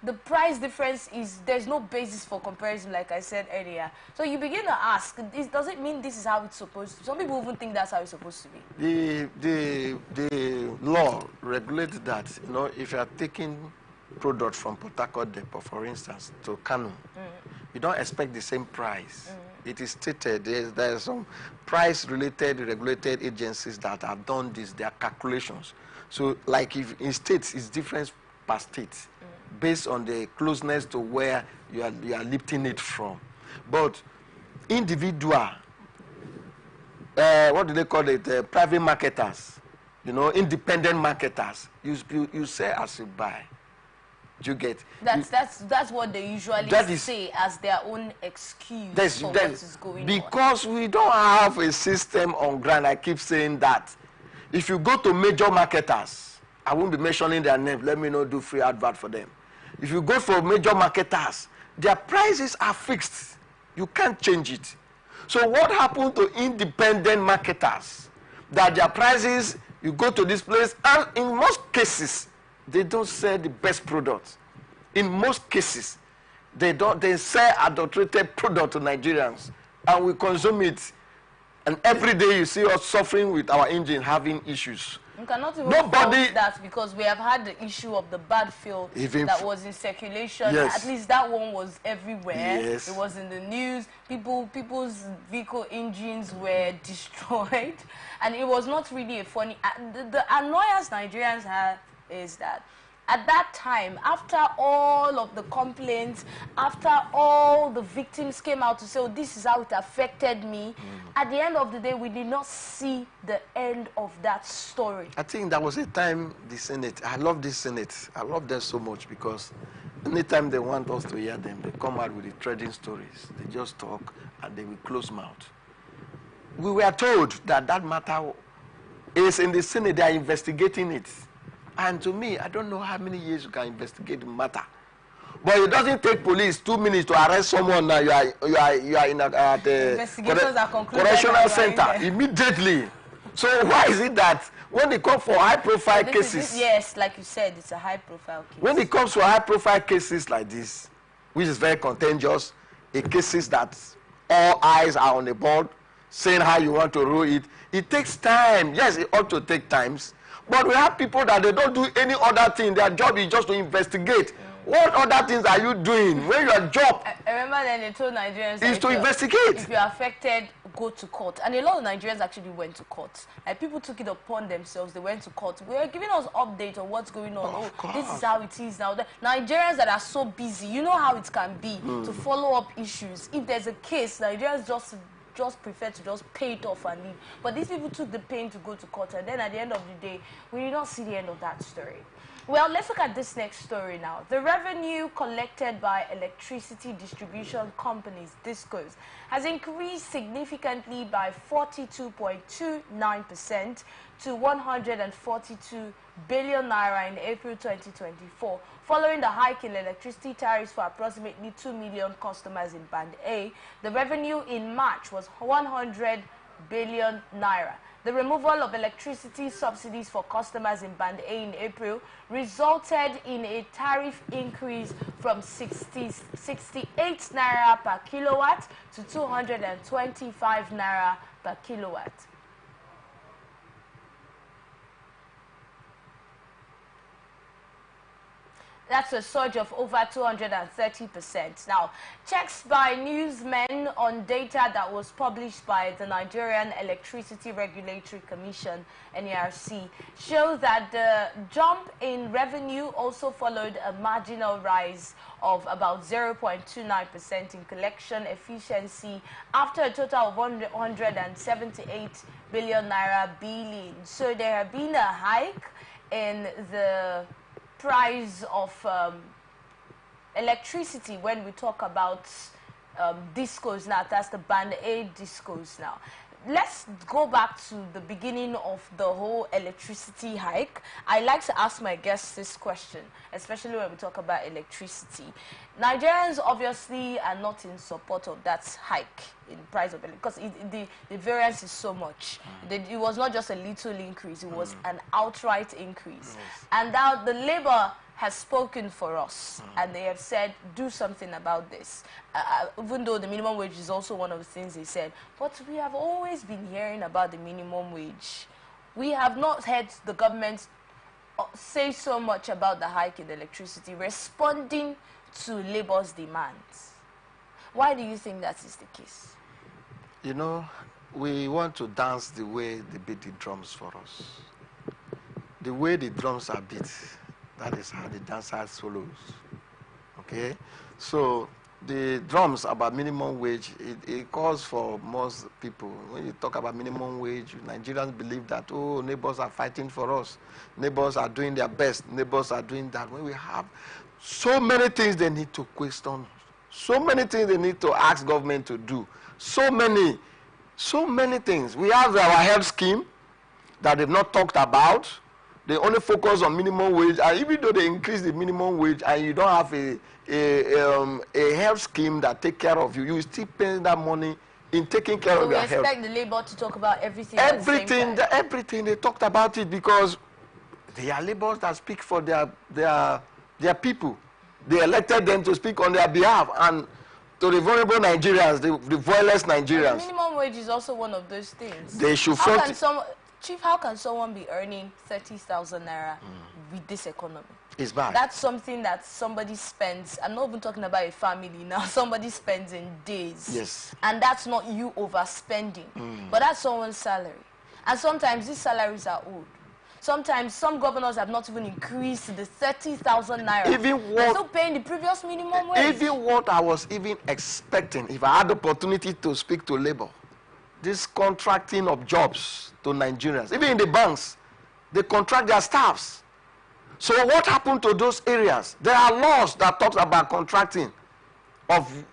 The price difference is, there's no basis for comparison, like I said earlier. So you begin to ask, does it mean this is how it's supposed to? Some people even think that's how it's supposed to be. The law regulates that, you know, if you are taking product from Port Harcourt Depot, for instance, to Kano, you don't expect the same price. It is stated there are some price-related regulated agencies that have done this, their calculations. So like if in states, it's different per state based on the closeness to where you are lifting it from. But individual, what do they call it? Private marketers, you know, independent marketers, you sell as you buy. You get that's what they usually say as their own excuse for what is going on. Because we don't have a system on ground. I keep saying that. If you go to major marketers, I won't be mentioning their name. Let me not do free advert for them. If you go for major marketers, their prices are fixed. You can't change it. So what happened to independent marketers? That their prices, you go to this place, and in most cases, they don't sell the best products. In most cases, they sell adulterated product to Nigerians, and we consume it. And every day you see us suffering with our engine having issues. You cannot even fault that, because we have had the issue of the bad fuel that was in circulation. Yes. At least that one was everywhere. Yes. It was in the news. People's vehicle engines were destroyed, and it was not really a funny. The annoyance Nigerians have is that at that time, after all of the complaints, after all the victims came out to say, oh, this is how it affected me, at the end of the day, we did not see the end of that story. I think there was a time the Senate, I love this Senate, I love them so much, because anytime they want us to hear them, they come out with the trading stories. They just talk and they will close mouth. We were told that that matter is in the Senate, they are investigating it. And to me, I don't know how many years you can investigate the matter. But it doesn't take police 2 minutes to arrest someone. Now you are in the correctional center immediately. So why is it that when they come for high-profile cases? Yes, like you said, it's a high-profile case. When it comes to high-profile cases like this, which is very contentious, cases that all eyes are on the board, saying how you want to rule it, it takes time. Yes, it ought to take times. But we have people that they don't do any other thing. Their job is just to investigate. What other things are you doing when your job I remember then they told Nigerians is to investigate? If you're affected, go to court. And a lot of Nigerians actually went to court. Like, people took it upon themselves. They went to court. They were giving us updates on what's going on. Oh, this is how it is now. The Nigerians that are so busy, you know how it can be to follow up issues. If there's a case, Nigerians just prefer to just pay it off and leave. But these people took the pain to go to court, and then at the end of the day, we did not see the end of that story. Well, let's look at this next story now. The revenue collected by electricity distribution companies, DISCOs, has increased significantly by 42.29% to 142 billion naira in April 2024, following the hike in electricity tariffs for approximately 2 million customers in Band A. The revenue in March was 100 billion naira. The removal of electricity subsidies for customers in Band A in April resulted in a tariff increase from 68 naira per kilowatt to 225 naira per kilowatt. That's a surge of over 230%. Now, checks by newsmen on data that was published by the Nigerian Electricity Regulatory Commission, NERC, show that the jump in revenue also followed a marginal rise of about 0.29% in collection efficiency after a total of 178 billion naira billing. So there have been a hike in the price of electricity when we talk about DISCOs now. That's the Band A DISCOs now. Let's go back to the beginning of the whole electricity hike. I like to ask my guests this question, especially when we talk about electricity. Nigerians obviously are not in support of that hike in price of electricity because the variance is so much. It was not just a little increase, it was an outright increase. Yes. And now the Labour has spoken for us, and they have said, do something about this. Even though the minimum wage is also one of the things they said. But we have always been hearing about the minimum wage. We have not heard the government say so much about the hike in electricity, responding to Labour's demands. Why do you think that is the case? You know, we want to dance the way they beat the drums for us. The way the drums are beat, that is how the dancer solos. Okay? So the drums about minimum wage, it calls for most people. When you talk about minimum wage, Nigerians believe that, oh, neighbors are fighting for us. Neighbors are doing their best. Neighbors are doing that. When we have so many things they need to question, so many things they need to ask government to do, so many things. We have our health scheme that they've not talked about. They only focus on minimum wage, and even though they increase the minimum wage and you don't have a health scheme that take care of you, you still pay that money in taking care of your health. So we expect the Labour to talk about everything. Everything they talked about it, because they are laborers that speak for their people. They elected them to speak on their behalf, and to the vulnerable Nigerians, the voiceless Nigerians. The minimum wage is also one of those things. They should Chief, how can someone be earning 30,000 naira with this economy? It's bad. That's something that somebody spends. I'm not even talking about a family now. Somebody spends in days. Yes. And that's not you overspending. But that's someone's salary. And sometimes these salaries are old. Sometimes some governors have not even increased the 30,000 naira. They're still paying the previous minimum wage. Even what I was even expecting, if I had the opportunity to speak to labor, this contracting of jobs to Nigerians, even in the banks, they contract their staffs. So what happened to those areas? There are laws that talk about contracting of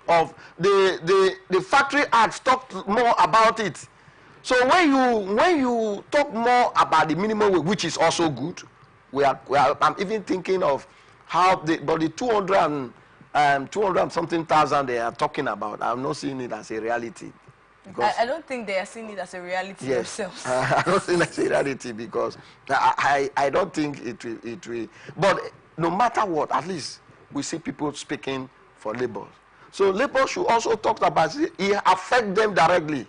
the Factory Act talked more about it. So when you talk more about the minimum wage, which is also good, I'm even thinking of how the 200 and something thousand they are talking about. I'm not seeing it as a reality. I don't think they are seeing it as a reality themselves. I don't think that's a reality, because I don't think it will. But no matter what, at least we see people speaking for labor. So labor should also talk about it. It affects them directly.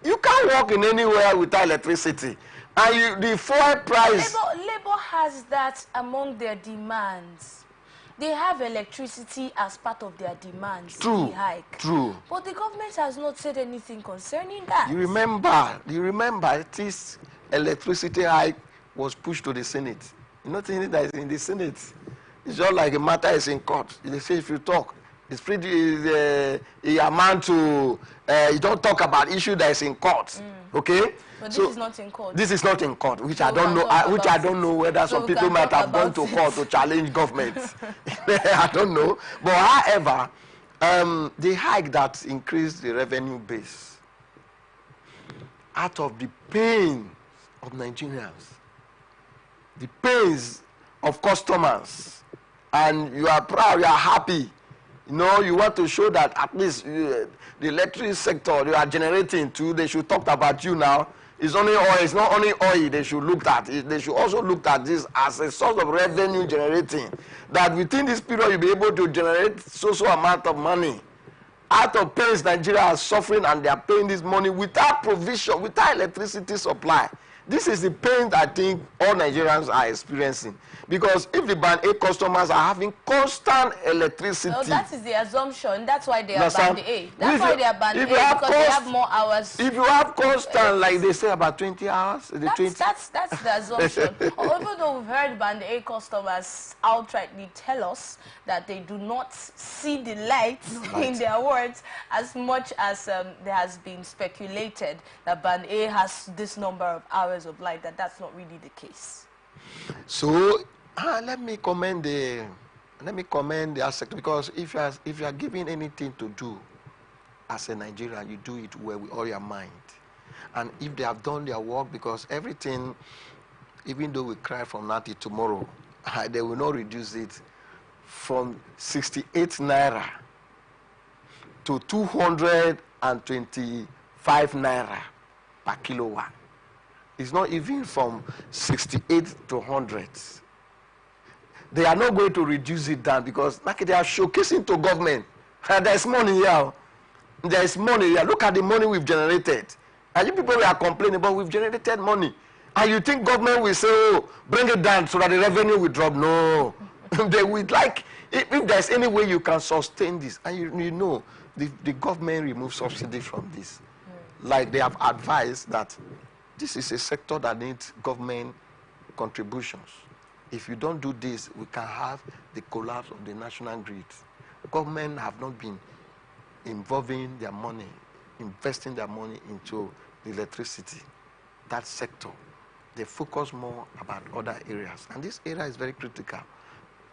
You can't work in anywhere without electricity. And the fuel price... Labor has that among their demands. They have electricity as part of their demands. True, hike. true. But the government has not said anything concerning that. You remember this electricity hike was pushed to the Senate. You know that is in the Senate. It's just like a matter is in court. They say if you talk, it's pretty, it amount to, you don't talk about issue that is in court, okay? But this is not in court. This is not in court, which I don't know, whether some people might have gone to court to challenge government. I don't know. But however, the hike that increased the revenue base out of the pain of Nigerians, the pains of customers, and you are proud, you are happy. You know, you want to show that at least the electric sector you are generating too, they should talk about you now. It's only oil, it's not only oil they should look at. They should also look at this as a source of revenue generating. That within this period you'll be able to generate so amount of money. Out of pains, Nigeria are suffering and they are paying this money without provision, without electricity supply. This is the pain I think all Nigerians are experiencing. Because if the Band A customers are having constant electricity... No, that is the assumption. That's why they are Band A. That's why they are Band A, because they have more hours. If you have constant, like they say, about 20 hours... That's the assumption. Even though we've heard Band A customers outrightly tell us that they do not see the light in their words as much as there has been speculated that Band A has this number of hours of light, that's not really the case. So let me commend the sector, because if you are given anything to do as a Nigerian, you do it well with all your mind. And if they have done their work, because everything, even though we cry from now till tomorrow, they will not reduce it from 68 naira to 225 naira per kilowatt. It's not even from 68 to 100. They are not going to reduce it down, because they are showcasing to government. There's money here. There's money here. Look at the money we've generated. And you people are complaining, but we've generated money. And you think government will say, oh, bring it down so that the revenue will drop? No. They would like, if there's any way you can sustain this, and you know, the government remove subsidy from this. Like they have advised that this is a sector that needs government contributions. If you don't do this, we can have the collapse of the national grid. Government have not been involving their money, investing their money into the electricity, that sector. They focus more about other areas. And this area is very critical.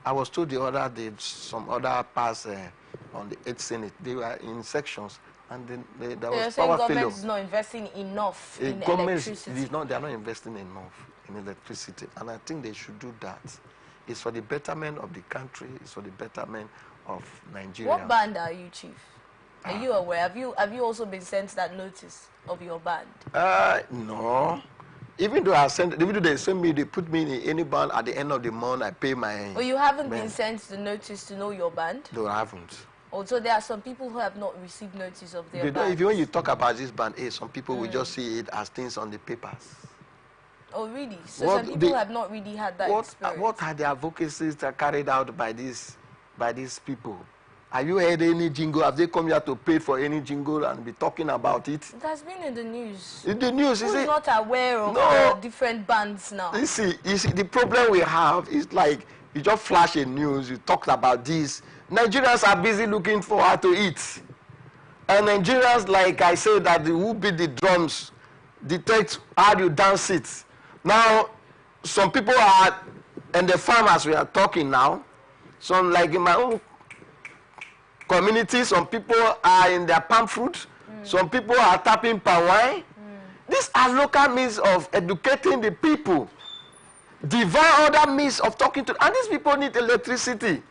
I was told the other day, some other parts on the 8th Senate, they were in sections, and then there was power failure. Government is not investing enough in electricity. They are not investing enough in electricity, and I think they should do that. It's for the betterment of the country. It's for the betterment of Nigeria. What band are you, Chief? Are you aware? Have you also been sent that notice of your band? No. Even though they send me, they put me in any band. At the end of the month, I pay my. Oh, you haven't been sent the notice to know your band? No, I haven't. Also, there are some people who have not received notice of their band. When you talk about this band, some people will just see it as things on the papers. Oh, really? So some people have not really had that experience. What are the advocacies that are carried out by these people? Have you heard any jingle? Have they come here to pay for any jingle and be talking about it? It has been in the news. In the news, Who's not aware of the different bands now? You see, the problem we have is like, you just flash a news, you talked about this. Nigerians are busy looking for how to eat. And Nigerians, like I said, that who beat the drums, detect how you dance it. Now, some people are, and the farmers we are talking now, some like in my own community, some people are in their palm fruit, some people are tapping palm wine. These are local means of educating the people. Divine other means of talking to, and these people need electricity.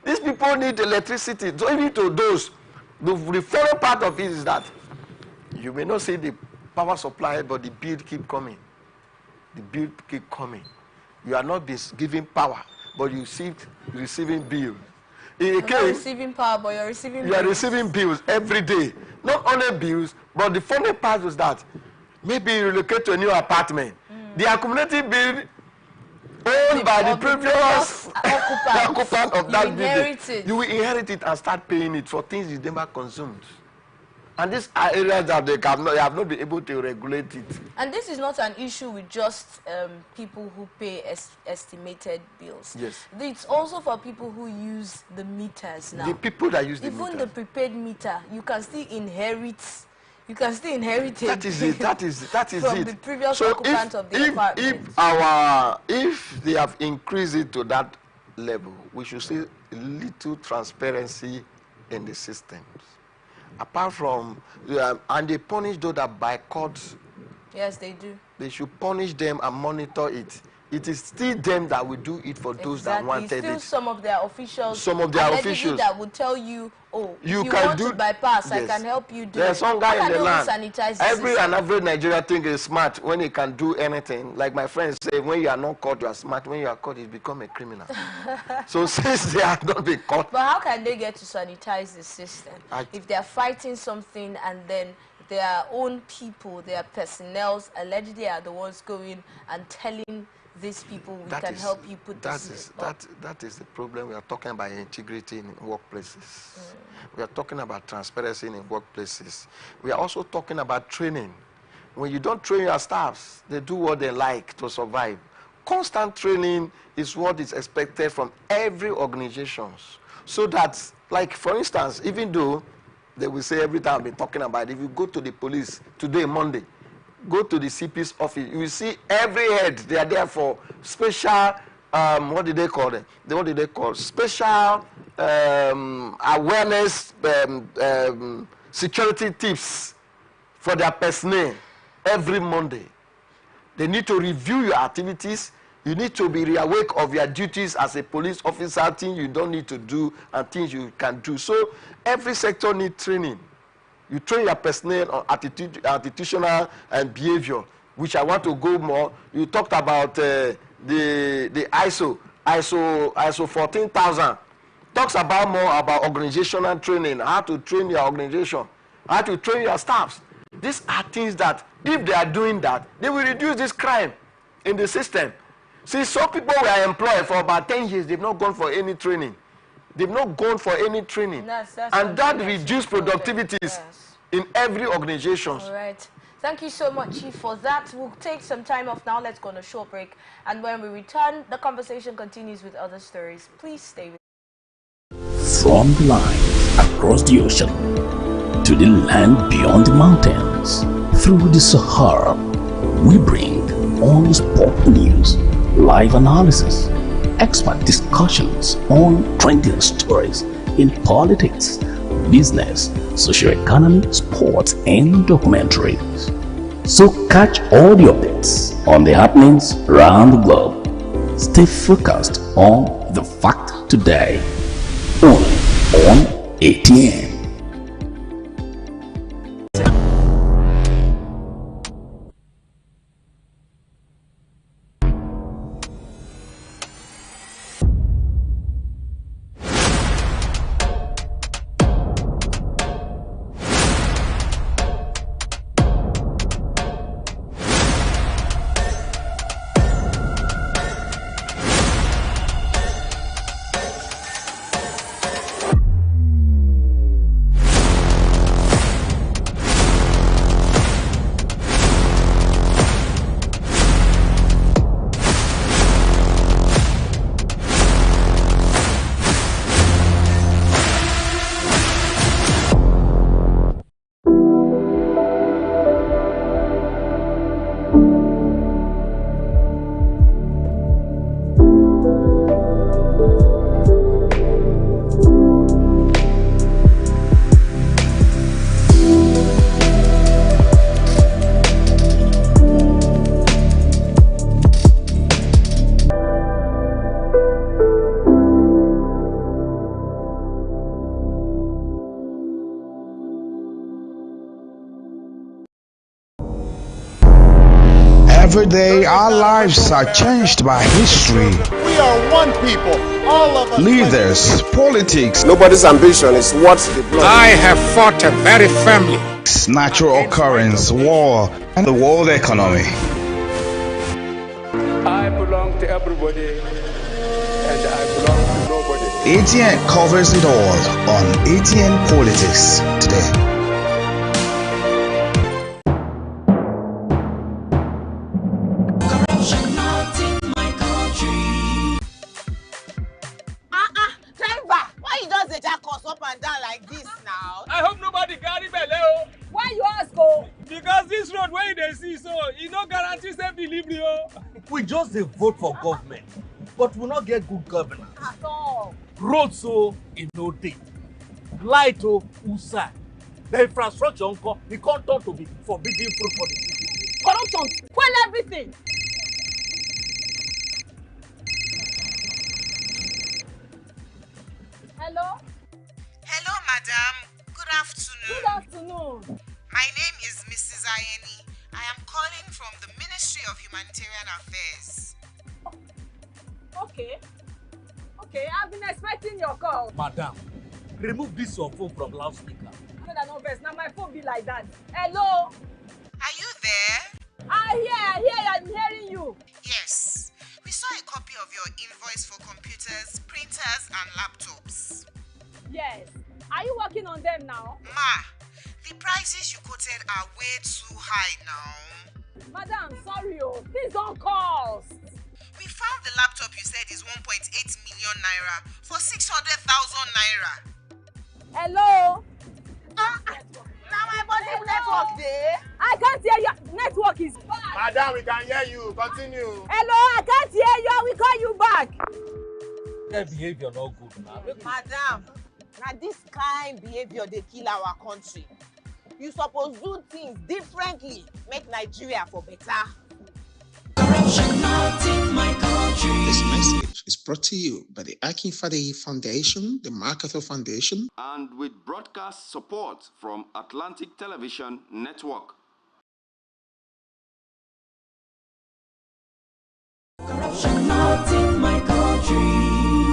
These people need electricity. So even to those, the foreign part of it is that you may not see the power supply, but the bill keep coming. The bill keep coming. You are not giving power, but you receiving bill. You're not receiving power, but you're receiving bills. You are receiving bills every day. Not only bills, but the funny part is that maybe you relocate to a new apartment. The accumulated bill owned by the previous occupant of that building. You will inherit it and start paying it for things you never consumed. And these are areas that they have not been able to regulate it. And this is not an issue with just people who pay estimated bills. Yes. It's also for people who use the meters now. The people that use the meters. Even the prepaid meter, you can still inherit. You can still inherit it. That is it. That is from it. The previous occupant of the apartment. If they have increased it to that level, we should see little transparency in the systems. Apart from, and they punish those that boycott. Yes, they do. They should punish them and monitor it. It is still them that will do it for those that wanted it's still it. Some of their officials. Some of their officials that will tell you, oh, you can want to bypass, yes. I can help you do There's some guy in the land. Every Nigerian think is smart when he can do anything. Like my friends say, when you are not caught, you are smart. When you are caught, you become a criminal. So since they are not being caught. But how can they get to sanitize the system? If they are fighting something and then their own people, their personnel, allegedly are the ones going and telling these people can help you put this. That is the problem. We are talking about integrity in workplaces. We are talking about transparency in workplaces. We are also talking about training. When you don't train your staffs, they do what they like to survive. Constant training is what is expected from every organization. So that, like for instance, even though they will say every time I've been talking about it, if you go to the police today, Monday, go to the CP's office, you will see every head, they are there for special, what do they call them? What do they call? Special awareness, security tips for their personnel every Monday. They need to review your activities. You need to be awake of your duties as a police officer, things you don't need to do and things you can do. So every sector needs training. You train your personnel on attitudinal and behavior, which I want to go more. You talked about the ISO 14,000. Talks about more about organizational training, how to train your organization, how to train your staffs. These are things that, if they are doing that, they will reduce this crime in the system. See, some people were employed for about 10 years. They've not gone for any training. They've not gone for any training. That's and that something that's reduces important. productivities Yes. in every organization. All right. Thank you so much, Chief, for that. We'll take some time off now. Let's go on a short break. And when we return, the conversation continues with other stories. Please stay with us. From the line across the ocean to the land beyond the mountains, through the Sahara, we bring honest pop news, live analysis, expert discussions on trending stories in politics, business, socio-economy, sports, and documentaries. So catch all the updates on the happenings around the globe. Stay focused on the fact today, only on ATN. Every day, our lives are changed by history, We are one people, all of us. leaders, politics, Nobody's ambition is what the blood. I have fought a very family. natural occurrence, war, and the world economy. I belong to everybody, and I belong to nobody. ATN covers it all on ATN Politics today. Driver, why you just dey jack us up and down like this now? I hope nobody carry belle. Why you ask go? Because this road where they see so, it no guarantee safe delivery. We just dey vote for government, but we not get good governance. At all. Road so e no dey, light o usa, the infrastructure nko e come turn to be forbidden fruit for the city. Corruption, fuel everything. Hello? Hello, madam. Good afternoon. Good afternoon. My name is Mrs. Ayeni. I am calling from the Ministry of Humanitarian Affairs. Okay. Okay, I've been expecting your call. Madam, remove this your phone from loudspeaker. No vex, now my phone be like that. Hello? Are you there? I hear, I'm hearing you. Yes. We saw a copy of your invoice for computers, printers, and laptops. Yes. Are you working on them now? Ma, the prices you quoted are way too high now. Madam, sorry, please don't cost. We found the laptop you said is 1.8 million naira for 600,000 naira. Hello? Now my body network there. I can't hear you. Network is bad. Madam, we can hear you. Continue. Hello, I can't hear you. I will call you back. Their behavior not good now. Madam, now this kind behavior they kill our country. You suppose do things differently. Make Nigeria for better. This message is brought to you by the Akin Fadayi Foundation, the MacArthur Foundation, and with broadcast support from Atlantic Television Network.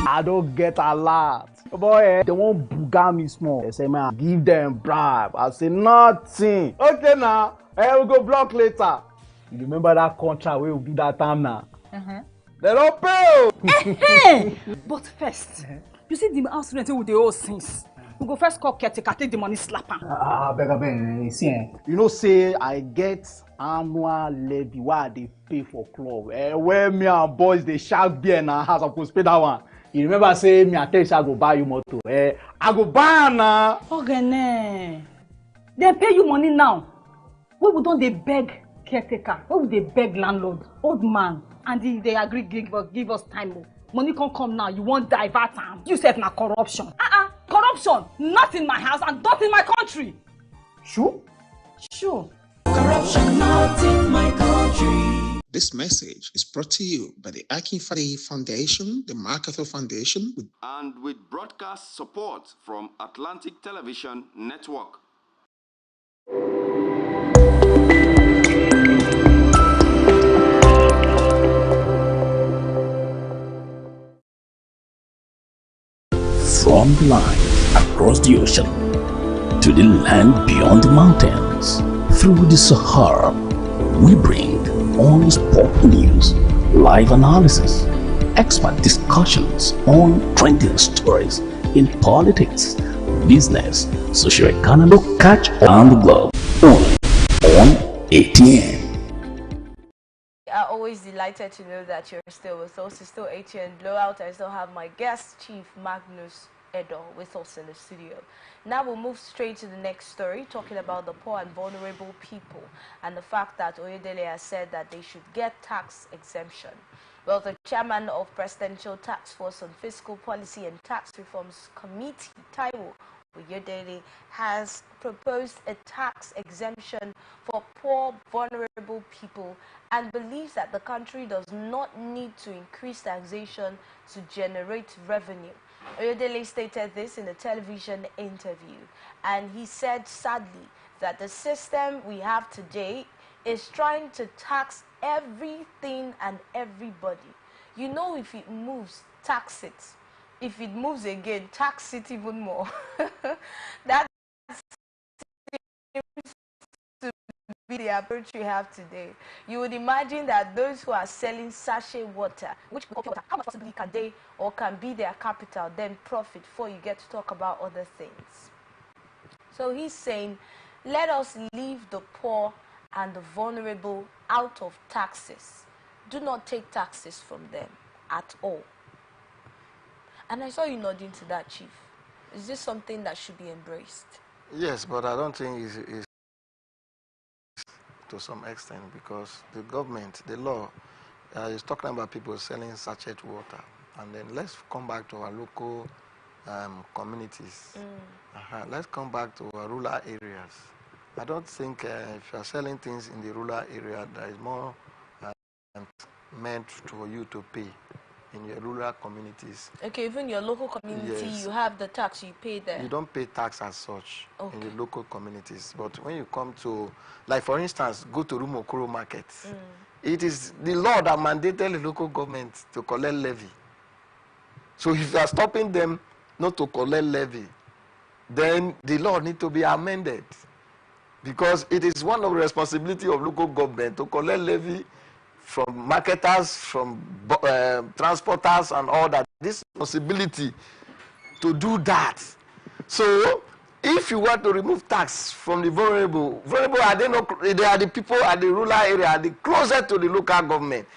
I don't get a lot. Boy, they won't booga me small. They say, man, give them bribe. I say, nothing. Okay, now, we'll go block later. You remember that contract we will do that time now? They don't pay. But first, You see the house rent with the old since. We go first call caretaker, take the money, slap am. Beg, see, you know, say I get annual levy why they pay for club. Where me and boys they shout beer in our house, I supposed pay that one. You remember say me and tell you I go buy you motor. I go buy na. Okay, they pay you money now. We don't they beg caretaker? Why would they beg landlord, old man, and they agree give us time? Money can't come now. You won't divert time. You said na corruption. Corruption, not in my house and not in my country. Sure? Sure. Corruption not in my country. This message is brought to you by the Akinfade Foundation, the MacArthur Foundation, and with broadcast support from Atlantic Television Network. From the line across the ocean to the land beyond the mountains, through the Sahara, we bring honest pop news, live analysis, expert discussions on trending stories in politics, business, socio-economic, catch around the globe, only on ATN. We are always delighted to know that you're still with us. It's still ATN Blowout. I still have my guest, Chief Magnus Edo, with us in the studio. Now we'll move straight to the next story, talking about the poor and vulnerable people and the fact that Oyedele has said that they should get tax exemption. Well, the chairman of Presidential Task Force on Fiscal Policy and Tax Reforms Committee, Taiwo Oyedele, has proposed a tax exemption for poor, vulnerable people and believes that the country does not need to increase taxation to generate revenue. Oyedele stated this in a television interview, and he said sadly that the system we have today is trying to tax everything and everybody. You know, if it moves, tax it. If it moves again, tax it even more. That seems to be the approach you have today. You would imagine that those who are selling sachet water, which water, how much possibly can they or can be their capital then profit before you get to talk about other things? So he's saying, let us leave the poor and the vulnerable out of taxes. Do not take taxes from them at all. And I saw you nodding to that, Chief. Is this something that should be embraced? Yes, but I don't think it's to some extent, because the government, the law, is talking about people selling sachet water. And then let's come back to our local communities. Let's come back to our rural areas. I don't think if you're selling things in the rural area, there is more meant for you to pay in your rural communities. Okay, even your local community, yes, you have the tax, you pay there. You don't pay tax as such in the local communities. But when you come to, like for instance, go to Rumokoro Market, it is the law that mandated the local government to collect levy. So if you are stopping them not to collect levy, then the law needs to be amended. Because it is one of the responsibility of local government to collect levy from marketers, from transporters and all that. This responsibility to do that. So if you want to remove tax from the vulnerable are they not, they are the people at the rural area, are the closer to the local government.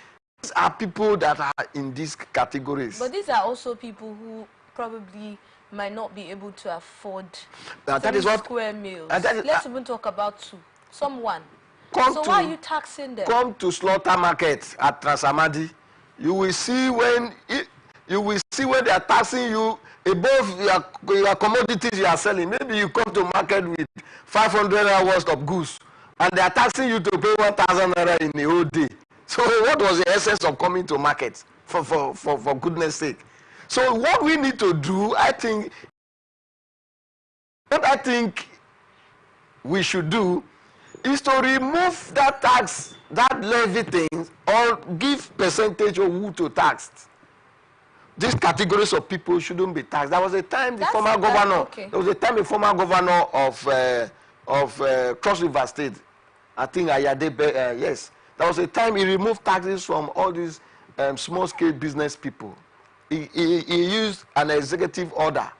These are people that are in these categories. But these are also people who probably might not be able to afford that is what, square meals. Let's even talk about two. Someone. So why are you taxing them? Come to slaughter market at Transamadi. You will see when they are taxing you above your commodities you are selling. Maybe you come to market with 500 hours of goods, and they are taxing you to pay 1,000 naira in a whole day. So what was the essence of coming to market? For goodness sake. So what we need to do, what I think we should do is to remove that tax, that levy thing, or give percentage of who to tax. These categories of people shouldn't be taxed. There was a time the former governor, there was a time the former governor of Cross River State, I think Ayadebe, yes, there was a time he removed taxes from all these small-scale business people. he used an executive order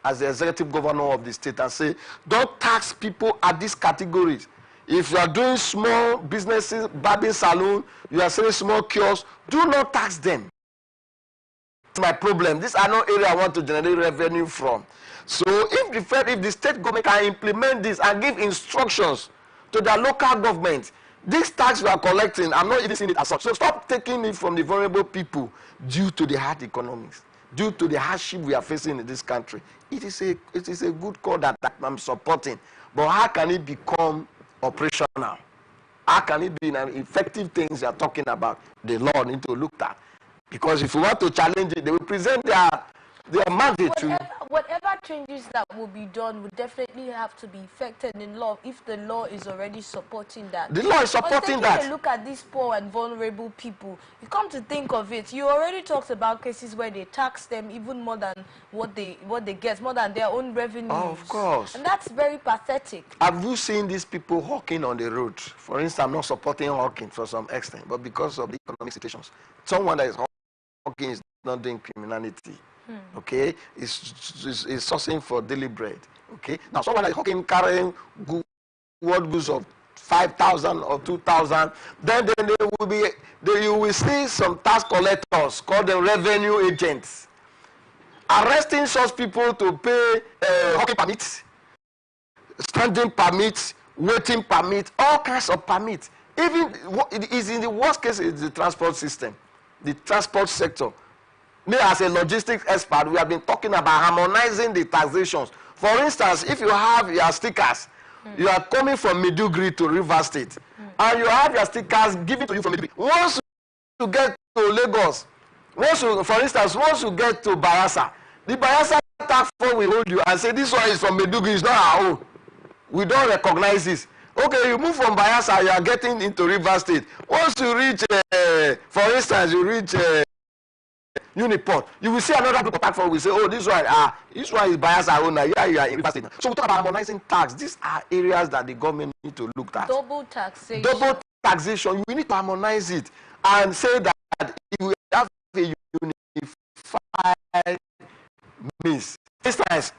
as the executive governor of the state and say, don't tax people at these categories. If you are doing small businesses, barbing salon, you are selling small kiosks, do not tax them. That's my problem. These are not areas I want to generate revenue from. So if the state government can implement this and give instructions to their local government, this tax we are collecting, I'm not even seeing it as such. So stop taking it from the vulnerable people due to the hard economics, due to the hardship we are facing in this country. It is a good call that I'm supporting. But how can it become operational? How can it be an effective things you are talking about? The law need to look at. Because if you want to challenge it, they will present their mandate to. Whatever changes that will be done would definitely have to be effected in law if the law is already supporting that. The law is supporting that. Taking a look at these poor and vulnerable people, you come to think of it, you already talked about cases where they tax them even more than what they get, more than their own revenue. Of course. And that's very pathetic. Have you seen these people hawking on the road? For instance, I'm not supporting hawking for some extent, but because of the economic situations, someone that is hawking is not doing criminality. Okay, is sourcing for daily bread. Okay, now someone like hawking carrying what goods of 5,000 or 2,000, then you will see some tax collectors called the revenue agents arresting such people to pay hawking permits, standing permits, waiting permits, all kinds of permits. Even it is in the worst case is the transport system, the transport sector. Me as a logistics expert, we have been talking about harmonizing the taxations. For instance, if you have your stickers, you are coming from Maiduguri to Rivers State, and you have your stickers given to you from Maiduguri. Once you get to Lagos, for instance, once you get to Bayelsa, the Bayelsa tax force will hold you and say this one is from Maiduguri, it's not our own. We don't recognize this. Okay, you move from Bayelsa, you are getting into Rivers State. Once you reach, for instance, you reach Uniport, you will see another group of tax force will say, oh, this one is Bayelsa owner, yeah, you are in Rivers State. So we talk about harmonizing tax. These are areas that the government need to look at. Double taxation. Double taxation. We need to harmonize it and say that if we have a unified means. For instance,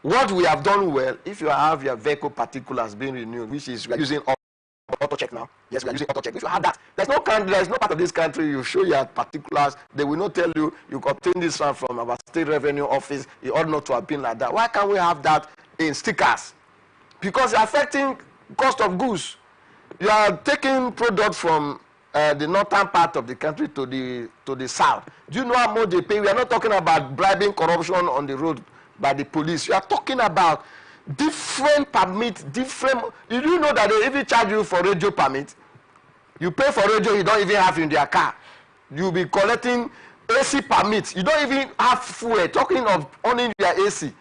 what we have done well, if you have your vehicle particulars being renewed, which is we are using auto check now. Yes, we are using auto check. If you have that, there's no part of this country you show your particulars. They will not tell you obtain this one from our state revenue office. It ought not to have been like that. Why can't we have that in stickers? Because it's affecting cost of goods. You are taking product from the northern part of the country to the south. Do you know how much they pay? We are not talking about bribing, corruption on the road by the police. You are talking about different permits, different. You do know that they even charge you for radio permit. You pay for radio, you don't even have in their car. You'll be collecting AC permits. You don't even have fuel. Talking of owning your AC.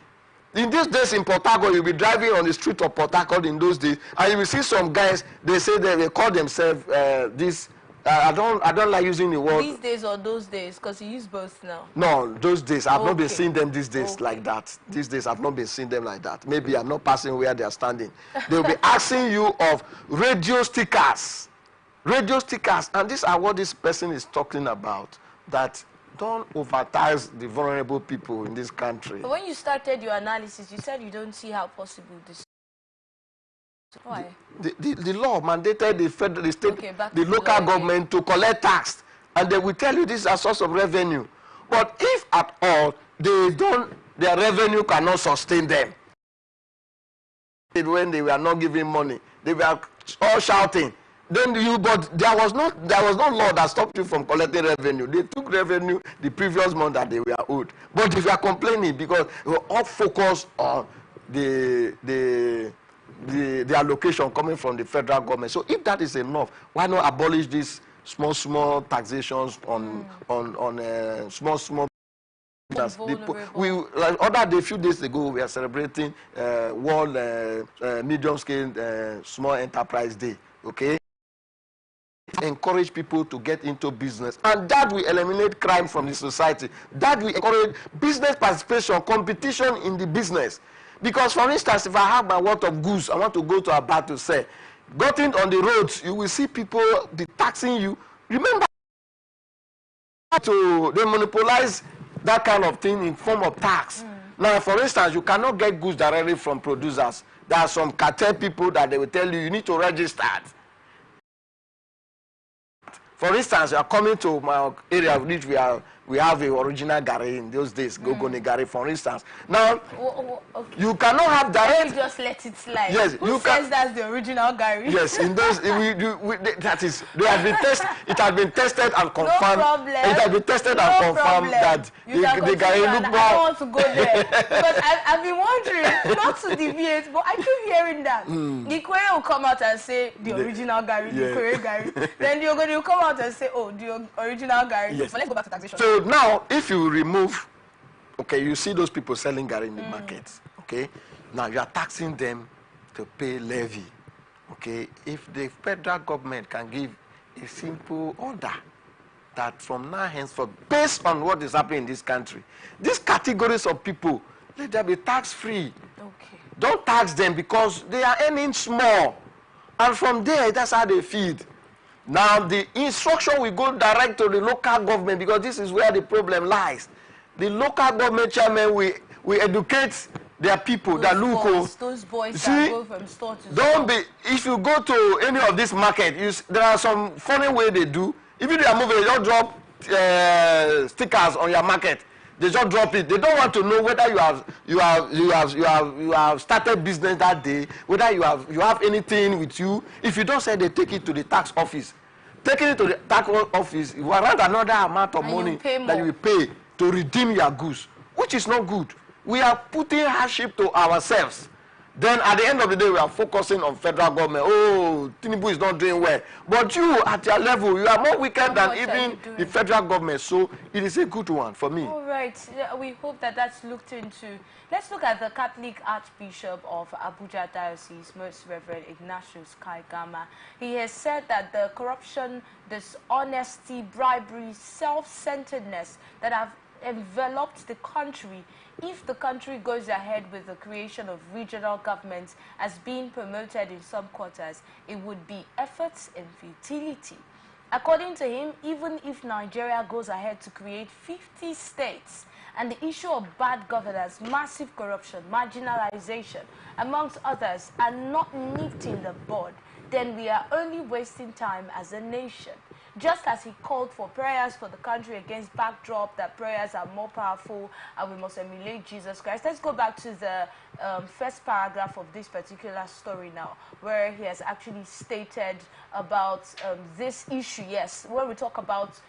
In these days in Port Harcourt, you'll be driving on the street of Port Harcourt in those days, and you will see some guys. They say they call themselves this. I don't like using the word. These days or those days, because you use both now. No, those days. I've not been seeing them these days like that. These days, I've not been seeing them like that. Maybe I'm not passing where they are standing. They'll be asking you of radio stickers. Radio stickers. And these are what this person is talking about. That don't advertise the vulnerable people in this country. But when you started your analysis, you said you don't see how possible this. Why? The law mandated the federal, the state, the local government to collect tax, and they will tell you this is a source of revenue. But if at all they don't, their revenue cannot sustain them. When they were not giving money, they were all shouting. Then but there was no law that stopped you from collecting revenue. They took revenue the previous month that they were owed. But if you are complaining because you are all focused on the allocation coming from the federal government. So if that is enough, why not abolish these small taxations on small Like a few days ago, we are celebrating World Medium Scale Small Enterprise Day. Okay, encourage people to get into business, and that will eliminate crime from the society. That will encourage business participation, competition in the business. Because, for instance, if I have my worth of goods, I want to go to a bar to sell. Getting on the roads, you will see people taxing you. Remember they monopolize that kind of thing in form of tax. Now, for instance, you cannot get goods directly from producers. There are some cartel people that they will tell you need to register. For instance, you are coming to my area, which we have a original gari in those days, Gogoni gari, for instance. Now, Okay. you cannot have direct. You just let it slide. Yes, Who says that's the original gari? Yes, in those that is they have been tested. It has been tested and confirmed. No problem. It has been tested and confirmed that the gari look more. I don't want to go there because I've been wondering, not to deviate, but I keep hearing that the Korea will come out and say the original gari, the Korea gari. Then you're going to come out and say, oh, the original gari. Yes. But let's go back to taxation. So now, if you remove, okay, you see those people selling gari in the markets, okay? Now you are taxing them to pay levy, okay? If the federal government can give a simple order that from now henceforth, based on what is happening in this country, these categories of people, let them be tax-free. Okay. Don't tax them because they are earning small. And from there, that's how they feed. Now, the instruction will go direct to the local government because this is where the problem lies. The local government chairman will educate their people, those boys that go from store to store. If you go to any of this market, there are some funny way they do. If they are moving, they just drop stickers on your market. They just drop it. They don't want to know whether you have started business that day, whether you have anything with you. If you don't say, they take it to the tax office. Taking it to the tax office, you warrant another amount of money that you will pay to redeem your goods, which is not good. We are putting hardship to ourselves. Then at the end of the day, we are focusing on federal government. Oh, Tinubu is not doing well. But you, at your level, you are more wicked than even the federal government. So it is a good one for me. All right. We hope that that's looked into. Let's look at the Catholic Archbishop of Abuja Diocese, Most Reverend Ignatius Kaigama. He has said that the corruption, dishonesty, bribery, self-centeredness that have enveloped the country, if the country goes ahead with the creation of regional governments as being promoted in some quarters, it would be efforts in futility. According to him, even if Nigeria goes ahead to create 50 states, and the issue of bad governance, massive corruption, marginalization, amongst others, are not nipped in the bud, then we are only wasting time as a nation. Just as he called for prayers for the country against backdrop, that prayers are more powerful and we must emulate Jesus Christ. Let's go back to the first paragraph of this particular story now, where he has actually stated about this issue. Yes, when we talk about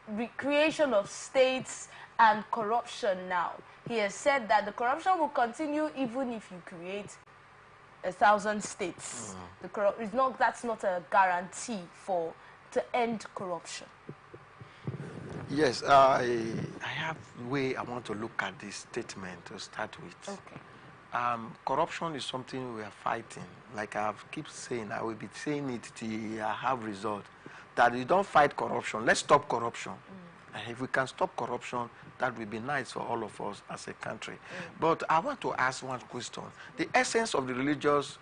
recreation of states and corruption now, he has said that the corruption will continue even if you create 1,000 states. That's not a guarantee to end corruption. Yes, I have a way I want to look at this statement to start with. Okay. Corruption is something we are fighting. Like I keep saying, I will be saying it till I have result. That you don't fight corruption. Let's stop corruption. And if we can stop corruption, that will be nice for all of us as a country. But I want to ask one question. The essence of the religious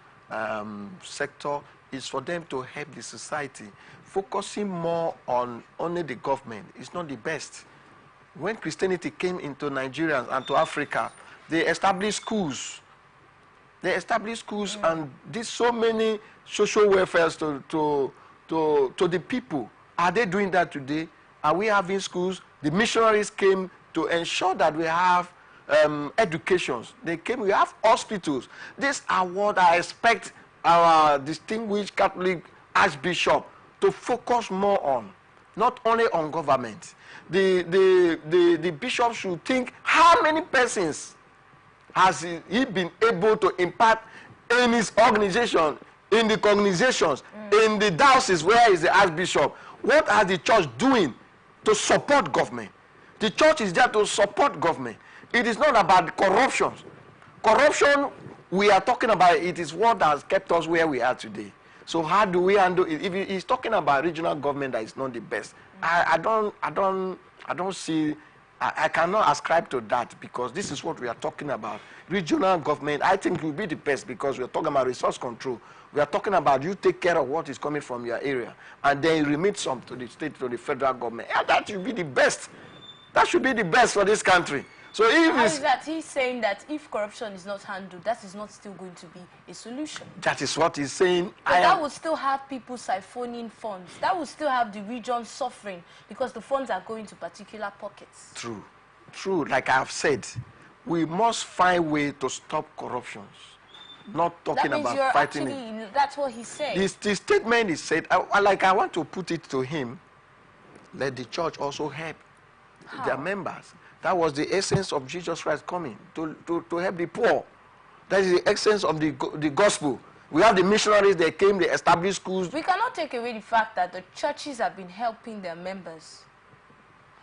sector is for them to help the society. Focusing more on only the government is not the best. When Christianity came into Nigeria and to Africa, they established schools. And did so many social welfares to the people. Are they doing that today? Are we having schools? The missionaries came to ensure that we have educations. They came, we have hospitals. These are what I expect our distinguished Catholic Archbishop to focus more on, not only on government. The bishop should think, how many persons has he been able to impact in his organization, in the congregations, in the diocese where is the Archbishop? What are the church doing to support government? The church is there to support government. It is not about corruption. Corruption, we are talking about, it is what has kept us where we are today. So how do we handle it? If he's talking about regional government that is not the best, I don't see I cannot ascribe to that because this is what we are talking about. Regional government, I think will be the best because we are talking about resource control. We are talking about you take care of what is coming from your area and then remit some to the state, to the federal government. Yeah, that should be the best. That should be the best for this country. So if how is that he's saying that if corruption is not handled, that is not still going to be a solution? That is what he's saying. But that would still have people siphoning funds. That would still have the region suffering because the funds are going to particular pockets. True. True. Like I have said, we must find a way to stop corruptions. Not talking about fighting it. That's what he's saying. The statement is said, I want to put it to him, let the church also help their members. That was the essence of Jesus Christ coming, to help the poor. That is the essence of the gospel. We have the missionaries, they came, they established schools. We cannot take away the fact that the churches have been helping their members.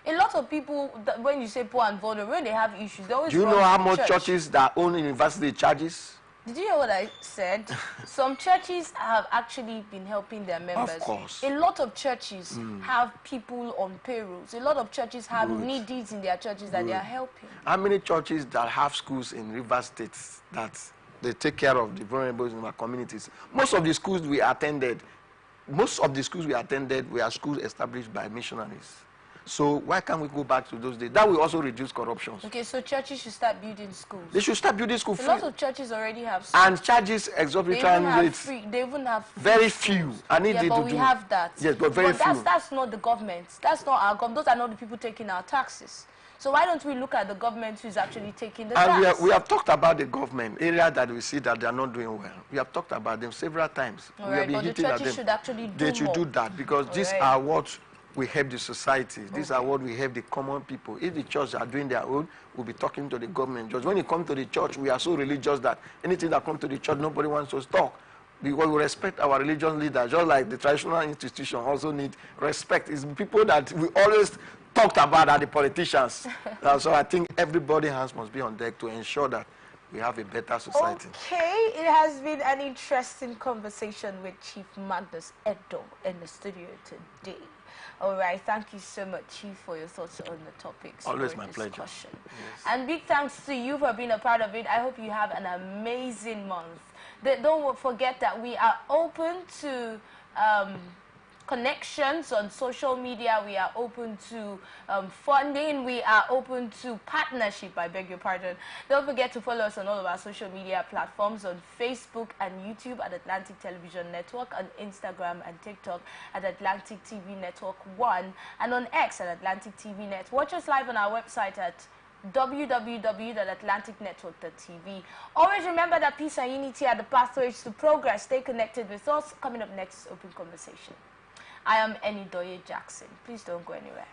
A lot of people, when you say poor and vulnerable, when they have issues, they always Do you know how much churches that own university charges? Did you hear what I said? Some churches have actually been helping their members. Of course. A lot of churches have people on payrolls. A lot of churches have needies in their churches that they are helping. How many churches that have schools in river states that they take care of the vulnerable in our communities? Most of the schools we attended were schools established by missionaries. So why can't we go back to those days? That will also reduce corruption. Okay, so churches should start building schools. They should start building schools. A lot of churches already have schools. And charges exorbitant rates. They even have free very schools. few. I need yeah, but we have that. Yes, but very few. That's not the government. That's not our government. Those are not the people taking our taxes. So why don't we look at the government who is actually taking the tax? And we have talked about the government area that we see that they are not doing well. We have talked about them several times. All right, but the churches should actually do They should more. do that because these are what we help the society. These are what we help the common people. If the church are doing their own, we'll be talking to the government. Just when it comes to the church, we are so religious that anything that comes to the church, nobody wants to talk. Because we respect our religious leaders, just like the traditional institution also need respect. It's people that we always talked about are the politicians. So I think everybody's hands must be on deck to ensure that we have a better society. Okay, it has been an interesting conversation with Chief Magnus Edo in the studio today. All right, thank you so much, Chief, for your thoughts on the topics. Always my pleasure. Yes. And big thanks to you for being a part of it. I hope you have an amazing month. Don't forget that we are open to connections on social media. We are open to funding. We are open to partnership, I beg your pardon. Don't forget to follow us on all of our social media platforms, on Facebook and YouTube at Atlantic Television Network, on Instagram and TikTok at Atlantic TV Network 1, and on X at Atlantic TV Net. Watch us live on our website at www.atlanticnetwork.tv. Always remember that peace and unity are the pathways to progress. Stay connected with us. Coming up next is Open Conversation. I am Enidoye Jackson. Please don't go anywhere.